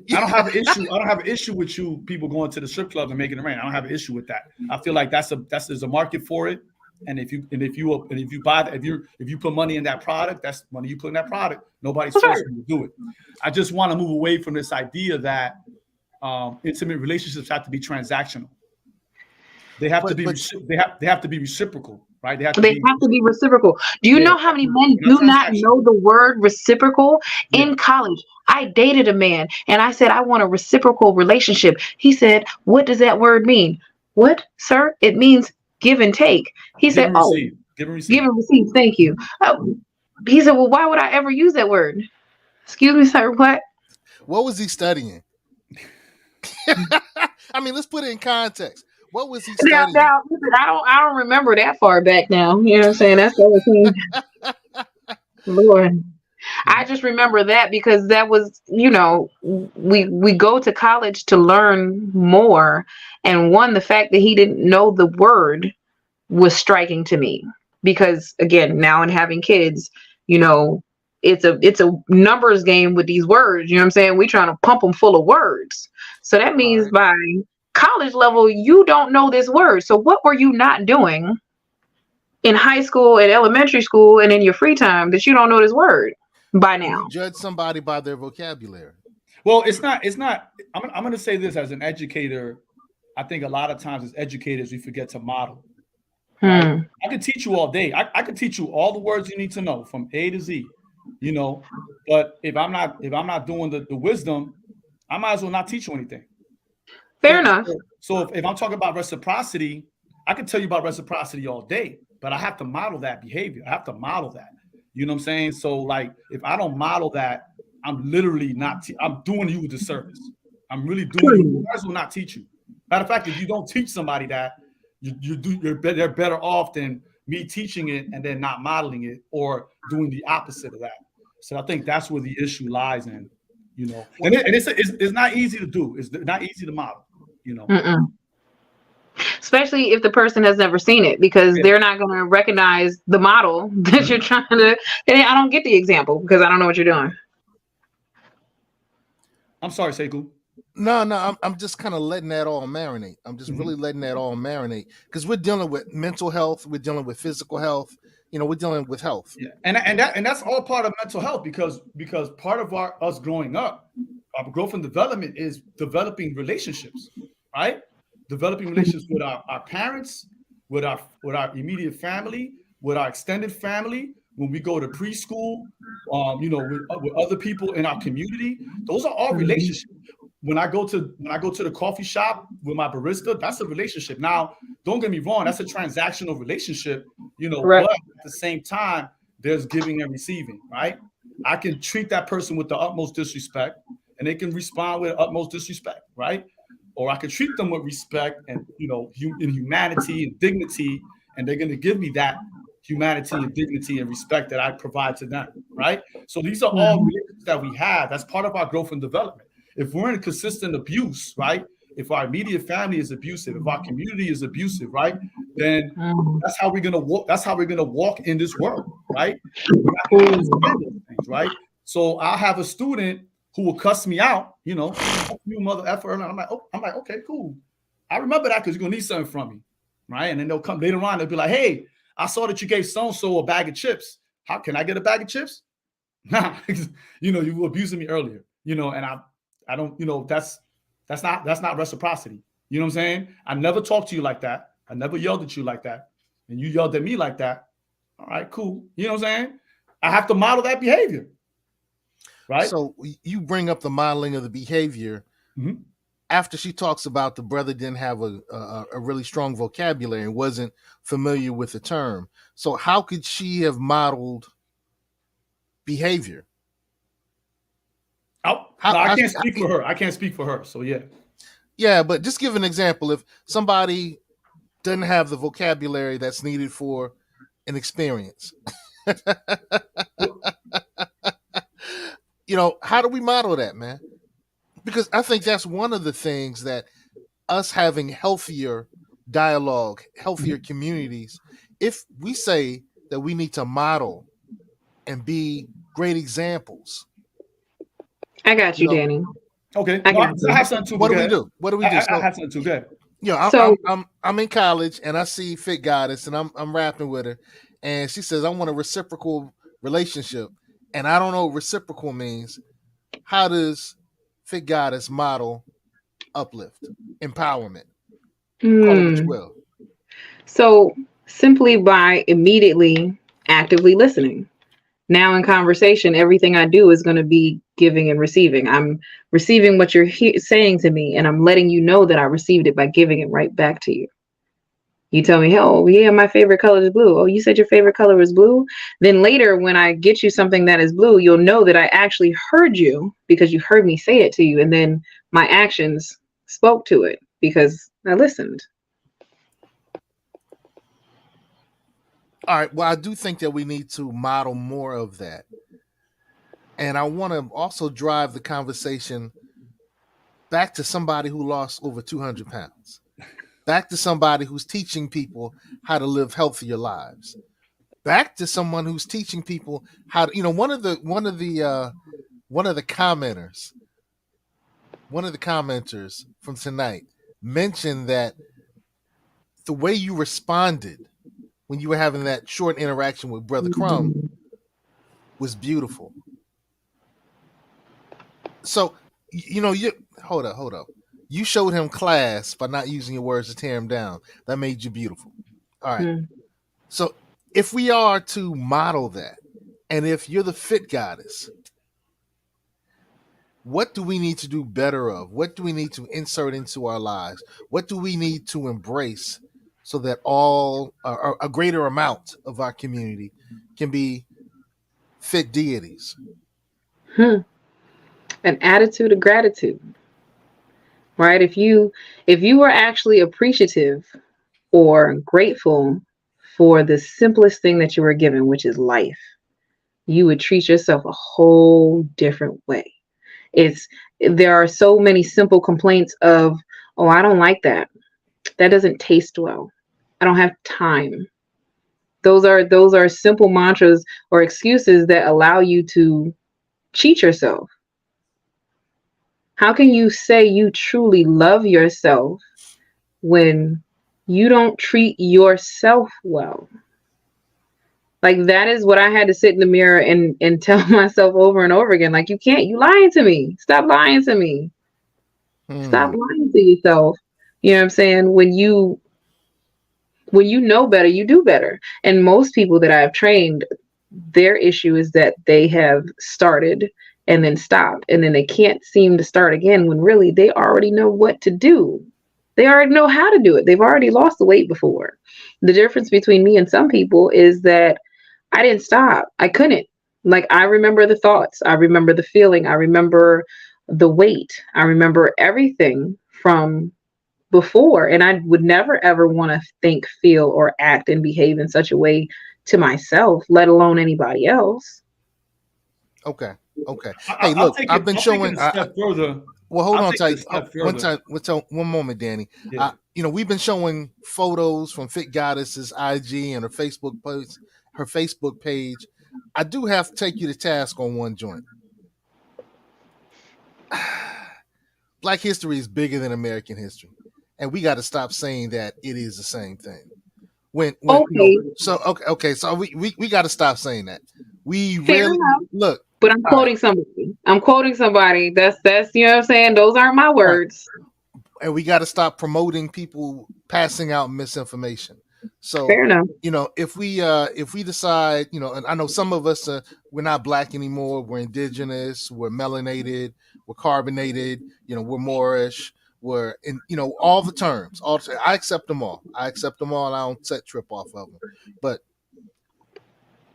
don't have an issue with you people going to the strip club and making it rain. I don't have an issue with that. I feel like there's a market for it. And if you buy that, if you put money in that product, that's money you put in that product. Nobody's forcing you to do it. I just want to move away from this idea that intimate relationships have to be transactional. They have to be reciprocal, right? They have to
be reciprocal. Do you know how many men do not know the word reciprocal? In college, I dated a man and I said, I want a reciprocal relationship. He said, what does that word mean? What, sir? It means give and take. He said, give and receive. Thank you. He said, well, why would I ever use that word? Excuse me, sir, what?
What was he studying? I mean, let's put it in context. What was he studying?
Now, I don't remember that far back now. You know what I'm saying? That's the other thing. Lord. I just remember that because that was, we go to college to learn more. And the fact that he didn't know the word was striking to me because, again, now in having kids, it's a numbers game with these words. You know what I'm saying? We trying to pump them full of words. So that means by college level, you don't know this word. So what were you not doing in high school and elementary school and in your free time that you don't know this word by now?
You judge somebody by their vocabulary.
Well, it's not. I'm going to say this as an educator. I think a lot of times as educators, we forget to model. Right? I could teach you all day. I could teach you all the words you need to know from A to Z, you know. But if I'm not doing the wisdom, I might as well not teach you anything.
Fair enough.
So if I'm talking about reciprocity, I can tell you about reciprocity all day, but I have to model that behavior. I have to model that. You know what I'm saying? So like, if I don't model that, I'm literally not. I'm doing you a disservice. I'm really doing you. I might as well not teach you. Matter of fact, if you don't teach somebody that, they're better off than me teaching it and then not modeling it or doing the opposite of that. So I think that's where the issue lies in, you know. And it's not easy to do. It's not easy to model, you know.
Especially if the person has never seen it, because they're not going to recognize the model that you're trying to. And I don't get the example because I don't know what you're doing.
I'm sorry, Sekou.
No, I'm just kind of letting that all marinate. I'm just really letting that all marinate because we're dealing with mental health, we're dealing with physical health, you know, we're dealing with health.
Yeah, and that's all part of mental health because part of us growing up, our growth and development is developing relationships, right? Developing relationships with our parents, with our immediate family, with our extended family. When we go to preschool, you know, with other people in our community, those are all relationships. When I go to the coffee shop with my barista, that's a relationship. Now, don't get me wrong, that's a transactional relationship, you know, but at the same time, there's giving and receiving, right? I can treat that person with the utmost disrespect, and they can respond with utmost disrespect, right? Or I could treat them with respect and, you know, in humanity and dignity, and they're going to give me that humanity and dignity and respect that I provide to them, right? So these are all relationships that we have. That's part of our growth and development. If we're in consistent abuse, right? If our immediate family is abusive, if our community is abusive, right? Then that's how we're gonna walk. That's how we're gonna walk in this world, right? Right? So I'll have a student who will cuss me out, you know, you mother effer, and I'm like, okay, cool. I remember that because you're gonna need something from me, right? And then they'll come later on. They'll be like, hey, I saw that you gave so and so a bag of chips. How can I get a bag of chips? Nah, you know, you were abusing me earlier, you know, and I don't, you know, that's not reciprocity. You know what I'm saying? I never talked to you like that. I never yelled at you like that. And you yelled at me like that. All right, cool. You know what I'm saying? I have to model that behavior. Right.
So you bring up the modeling of the behavior after she talks about the brother didn't have a really strong vocabulary and wasn't familiar with the term. So how could she have modeled behavior?
I can't speak for her. I can't speak for her. So yeah.
Yeah, but just give an example. If somebody doesn't have the vocabulary that's needed for an experience, you know, how do we model that, man? Because I think that's one of the things that us having healthier dialogue, healthier communities, if we say that we need to model and be great examples.
I got you, Danny.
Okay. I have something too.
What do we do? What do we do?
I have something too. Good.
You know, I'm in college and I see Fit Goddess and I'm rapping with her, and she says I want a reciprocal relationship, and I don't know what reciprocal means. How does Fit Goddess model uplift, empowerment? Call it what you will.
So simply by immediately actively listening. Now in conversation, everything I do is going to be giving and receiving. I'm receiving what you're saying to me, and I'm letting you know that I received it by giving it right back to you. You tell me, oh, yeah, my favorite color is blue. Oh, you said your favorite color is blue? Then later, when I get you something that is blue, you'll know that I actually heard you because you heard me say it to you. And then my actions spoke to it because I listened.
All right. Well, I do think that we need to model more of that. And I want to also drive the conversation back to somebody who lost over 200 pounds, back to somebody who's teaching people how to live healthier lives. back to someone who's teaching people how to, one of the commenters from tonight mentioned that the way you responded when you were having that short interaction with Brother Crumb was beautiful. So, you hold up. You showed him class by not using your words to tear him down. That made you beautiful. All right. So if we are to model that, and if you're the fit goddess, what do we need to do better of? What do we need to insert into our lives? What do we need to embrace so that a greater amount of our community can be fit deities?
An attitude of gratitude, right? If you were actually appreciative or grateful for the simplest thing that you were given, which is life, you would treat yourself a whole different way. There are so many simple complaints of, oh, I don't like that. That doesn't taste well. I don't have time. Those are simple mantras or excuses that allow you to cheat yourself. How can you say you truly love yourself when you don't treat yourself well? Like, that is what I had to sit in the mirror and tell myself over and over again. Like, you lying to me. Stop lying to me. Stop lying to yourself. You know what I'm saying? When you know better, you do better. And most people that I've trained, their issue is that they have started and then stopped, and then they can't seem to start again when really they already know what to do. They already know how to do it. They've already lost the weight before. The difference between me and some people is that I didn't stop. I couldn't. Like, I remember the thoughts. I remember the feeling. I remember the weight. I remember everything from before. And I would never, ever want to think, feel, or act and behave in such a way to myself, let alone anybody else.
Okay. Hey, look, I've been showing.
Further.
Well, hold on tight. One moment, Danny.
Yeah.
We've been showing photos from Fit Goddess's IG and her Facebook page. I do have to take you to task on one joint. Black history is bigger than American history, and we got to stop saying that it is the same thing. So we got to stop saying that. We
Fair
really
enough.
look.
But I'm quoting somebody. That's you know what I'm saying? Those aren't my words.
Right. And we got to stop promoting people passing out misinformation. So,
fair enough.
If we decide, and I know some of us, we're not Black anymore. We're indigenous. We're melanated. We're carbonated. We're Moorish. We're in, all the terms. I accept them all. I don't set trip off of them. But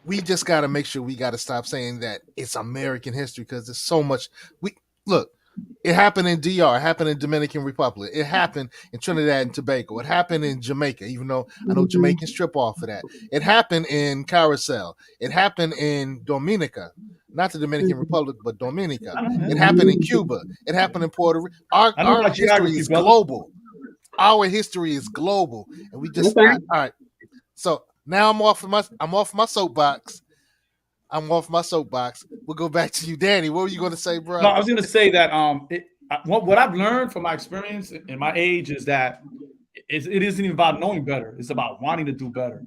we just got to make sure we got to stop saying that it's American history, because there's so much. It happened in DR, it happened in Dominican Republic, it happened in Trinidad and Tobago, it happened in Jamaica, even though I know Jamaicans trip off of that. It happened in Carousel, it happened in Dominica, not the Dominican Republic, but Dominica. It happened in Cuba, it happened in Puerto Rico. Our history is global. Our history is global, and we just all right. So now I'm off my soapbox. We'll go back to you, Danny. What were you going to say, bro?
No, I was going to say that what I've learned from my experience in my age is that it isn't even about knowing better. It's about wanting to do better.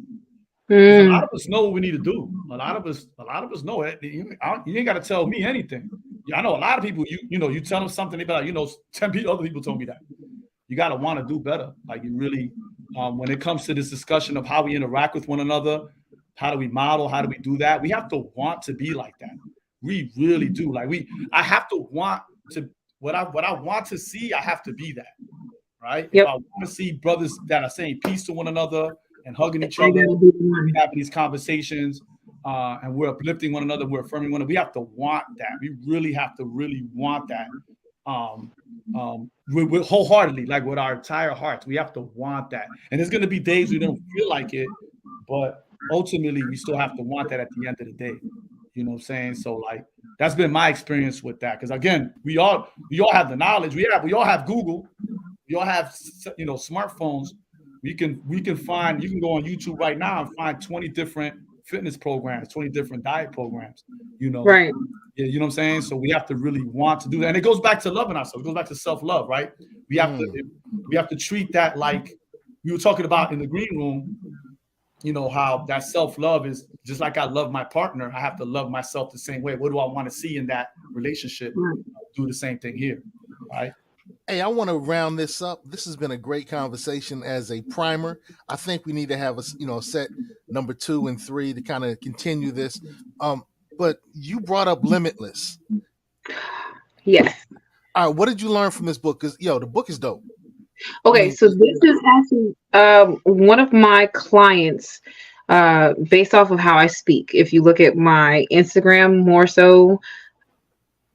A lot of us know what we need to do. A lot of us know it. You ain't got to tell me anything. I know a lot of people. You tell them something, they be like, 10 other people told me that. You got to want to do better. Like, you really, when it comes to this discussion of how we interact with one another, how do we model, how do we do that? We have to want to be like that. We really do. Like, I have to want to, what I want to see, I have to be that, right? Yep. If I want to see brothers that are saying peace to one another and hugging each other, having these conversations, and we're uplifting one another, we're affirming one another, we have to want that. We really have to really want that. We're wholeheartedly, like with our entire hearts, we have to want that. And there's going to be days we don't feel like it, but ultimately we still have to want that at the end of the day. You know what I'm saying? So, like, that's been my experience with that. Because again, we all have the knowledge. We all have Google. We all have smartphones. We can find. You can go on YouTube right now and find 20 different fitness programs, 20 different diet programs, you know.
Right.
Yeah, you know what I'm saying? So we have to really want to do that. And it goes back to loving ourselves. It goes back to self-love, right? We have to treat that like we were talking about in the green room, you know, how that self-love is just like I love my partner. I have to love myself the same way. What do I want to see in that relationship? Do the same thing here, right?
Hey, I want to round this up. This has been a great conversation as a primer. I think we need to have a set number 2 and 3 to kind of continue this. But you brought up Limitless.
Yes.
All right, what did you learn from this book? Because the book is dope.
Okay, so this is actually one of my clients, based off of how I speak. If you look at my Instagram more so,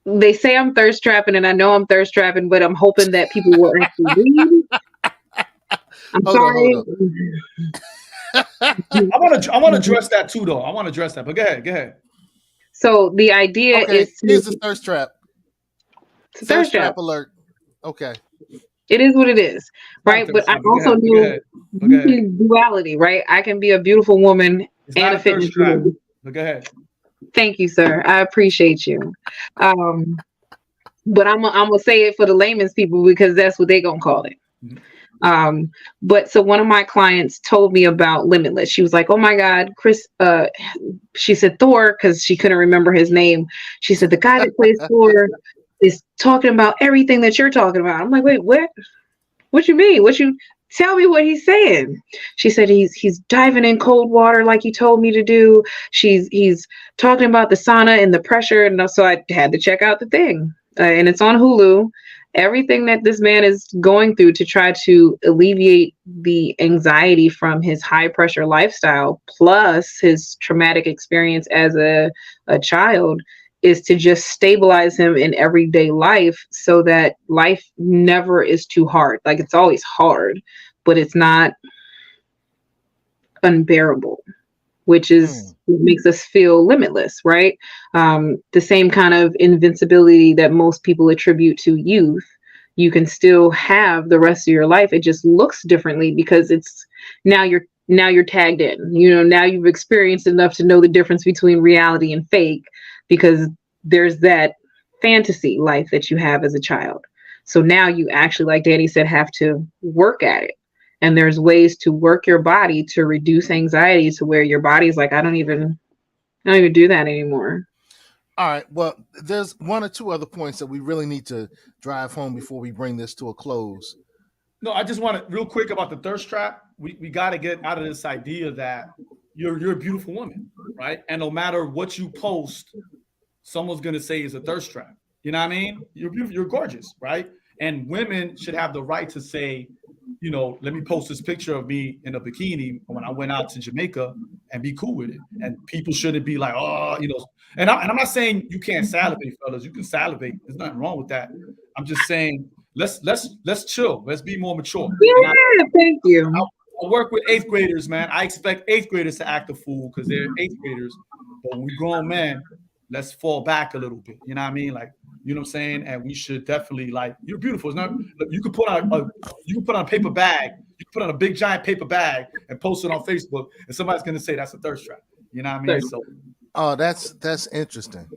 they say I'm thirst trapping, and I know I'm thirst trapping, but I'm hoping that people will actually read. I'm sorry.
I want to address that too, though. I want to address that, but go ahead.
So the idea is
here's the thirst trap.
It's a thirst trap
alert. Okay.
It is what it is, right? But I also do duality, right? I can be a beautiful woman and a fitness trap.
But go ahead.
Thank you, sir. I appreciate you. But I'm gonna say it for the layman's people because that's what they gonna call it. But so one of my clients told me about Limitless. She was like, "Oh my God, Chris." She said Thor because she couldn't remember his name. She said the guy that plays Thor is talking about everything that you're talking about. I'm like, wait, what? What you mean? What you tell me what he's saying? She said he's diving in cold water like he told me to do. He's talking about the sauna and the pressure, and so I had to check out the thing. And it's on Hulu. Everything that this man is going through to try to alleviate the anxiety from his high pressure lifestyle, plus his traumatic experience as a child, is to just stabilize him in everyday life so that life never is too hard. Like, it's always hard, but it's not unbearable, which is what makes us feel limitless, right? The same kind of invincibility that most people attribute to youth, you can still have the rest of your life. It just looks differently because it's now you're tagged in. You know, now you've experienced enough to know the difference between reality and fake, because there's that fantasy life that you have as a child. So now you actually, like Danny said, have to work at it. And there's ways to work your body to reduce anxiety to where your body's like, I don't even do that anymore.
All right. Well, there's one or two other points that we really need to drive home before we bring this to a close.
No, I just want to real quick about the thirst trap. We got to get out of this idea that you're a beautiful woman, right? And no matter what you post, someone's going to say it's a thirst trap. You know what I mean? You're beautiful, you're gorgeous, right? And women should have the right to say, you know, let me post this picture of me in a bikini when I went out to Jamaica and be cool with it. And people shouldn't be like, oh, you know. And I'm not saying you can't salivate, fellas. You can salivate. There's nothing wrong with that. I'm just saying let's chill. Let's be more mature.
Yeah, thank you.
I work with 8th graders, man. I expect 8th graders to act a fool because they're 8th graders. But when we grown men, let's fall back a little bit. You know what I mean? Like, you know what I'm saying? And we should definitely, like, you're beautiful. It's not, you can put on a paper bag. You can put on a big giant paper bag and post it on Facebook, and somebody's gonna say that's a thirst trap. You know what I mean? So,
oh, that's interesting.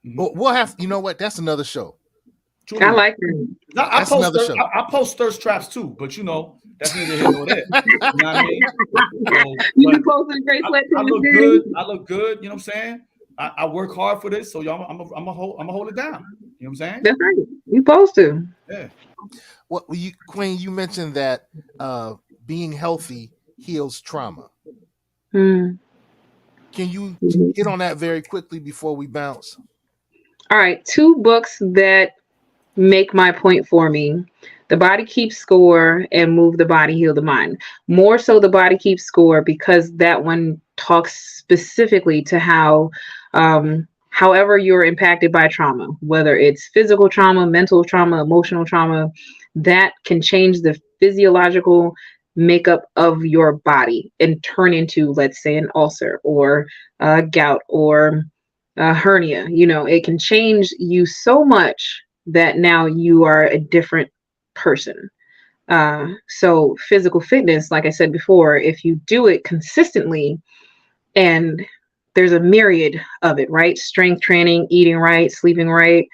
We'll have, you know what? That's another show.
I like it.
I post thirst traps too, but you know, that's neither here nor there. You know what I mean? So,
you be posting great
I look good. I look good. You know what I'm saying? I work hard for this, so y'all, I'm gonna hold it down. You know what I'm saying?
That's right. You supposed to.
Yeah.
What Queen? You mentioned that being healthy heals trauma. Can you hit on that very quickly before we bounce?
All right, 2 books that make my point for me: The Body Keeps Score and Move the Body, Heal the Mind. More so The Body Keeps Score, because that one talks specifically to how however you're impacted by trauma, whether it's physical trauma, mental trauma, emotional trauma, that can change the physiological makeup of your body and turn into, let's say, an ulcer or gout or a hernia. You know, it can change you so much that now you are a different person. So physical fitness, like I said before, if you do it consistently and there's a myriad of it, right? Strength training, eating right, sleeping right,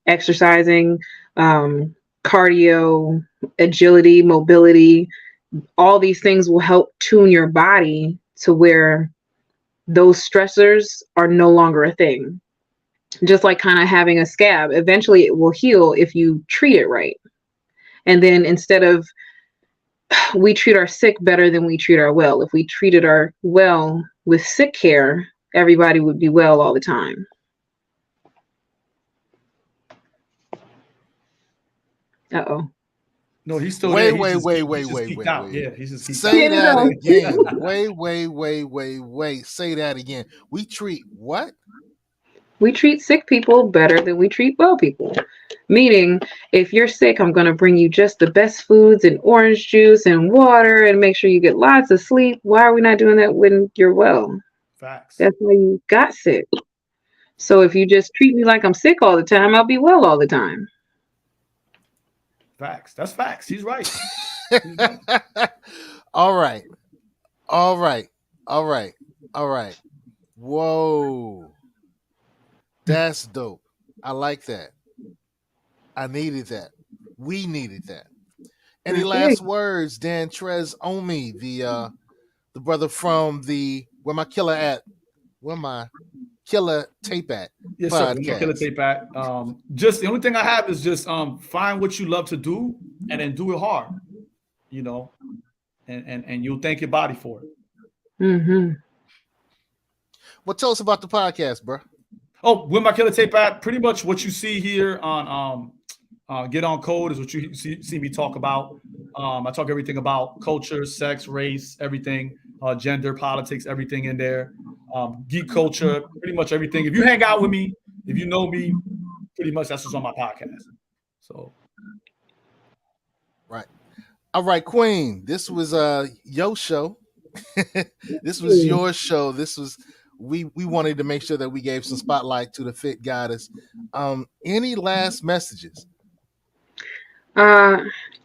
exercising, cardio, agility, mobility. All these things will help tune your body to where those stressors are no longer a thing. Just like kind of having a scab, eventually it will heal if you treat it right. And then instead of, we treat our sick better than we treat our well. If we treated our well with sick care, everybody would be well all the time. Uh-oh.
No, he's still
Wait,
there.
wait.
Out. Yeah, he's just geeked
Say
out.
that again. Wait. Say that again. We treat what?
We treat sick people better than we treat well people. Meaning, if you're sick, I'm going to bring you just the best foods and orange juice and water and make sure you get lots of sleep. Why are we not doing that when you're well?
Facts.
That's why you got sick. So if you just treat me like I'm sick all the time, I'll be well all the time.
Facts. That's facts. He's right.
All right. Whoa. That's dope. I like that. I needed that. We needed that. Any last words, Dan Trez Omi, the brother from the Where My Killer At? Where My Killer Tape At?
Yes, sir. Where My Killer Tape At. Just the only thing I have is just find what you love to do and then do it hard. You know, and you'll thank your body for it.
Mm-hmm.
Well, tell us about the podcast, bro.
Oh, Where My Killer Tape At, pretty much what you see here on Get On Code is what you see me talk about. I talk everything about culture, sex, race, everything, gender, politics, everything in there. Geek culture, pretty much everything. If you hang out with me, if you know me, pretty much that's what's on my podcast. So,
right. All right, Queen. This was your show. This was your show. This was we wanted to make sure that we gave some spotlight to the Fit Goddess. Any last messages?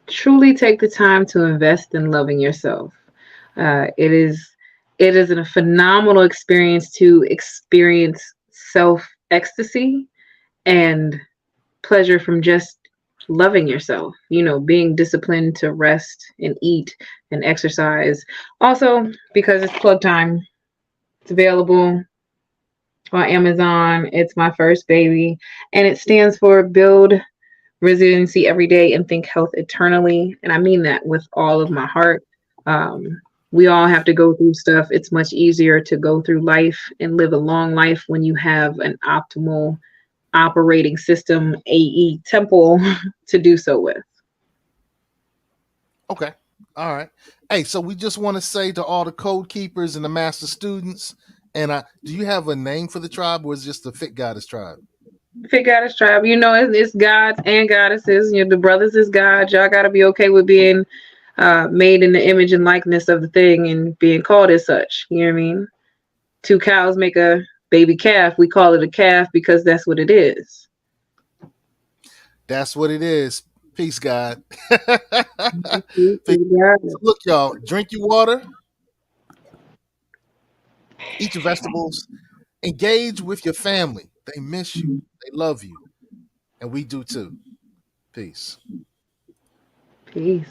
Truly take the time to invest in loving yourself. It is a phenomenal experience to experience self ecstasy and pleasure from just loving yourself, you know, being disciplined to rest and eat and exercise. Also, because it's plug time, it's available on Amazon. It's my first baby, and it stands for Build Resiliency Every Day and Think Health Eternally. And I mean that with all of my heart. We all have to go through stuff. It's much easier to go through life and live a long life when you have an optimal operating system, AE temple to do so with.
Okay. All right. Hey, so we just want to say to all the code keepers and the master students, and do you have a name for the tribe, or is it just the Fit Goddess tribe?
Fit Goddess tribe, you know, it's gods and goddesses. You know, the brothers is gods. Y'all got to be okay with being made in the image and likeness of the thing and being called as such. You know what I mean? 2 cows make a baby calf. We call it a calf because that's what it is.
That's what it is. Peace, God. Look, y'all, drink your water, eat your vegetables, engage with your family. They miss you. They love you. And we do too. Peace.
Peace.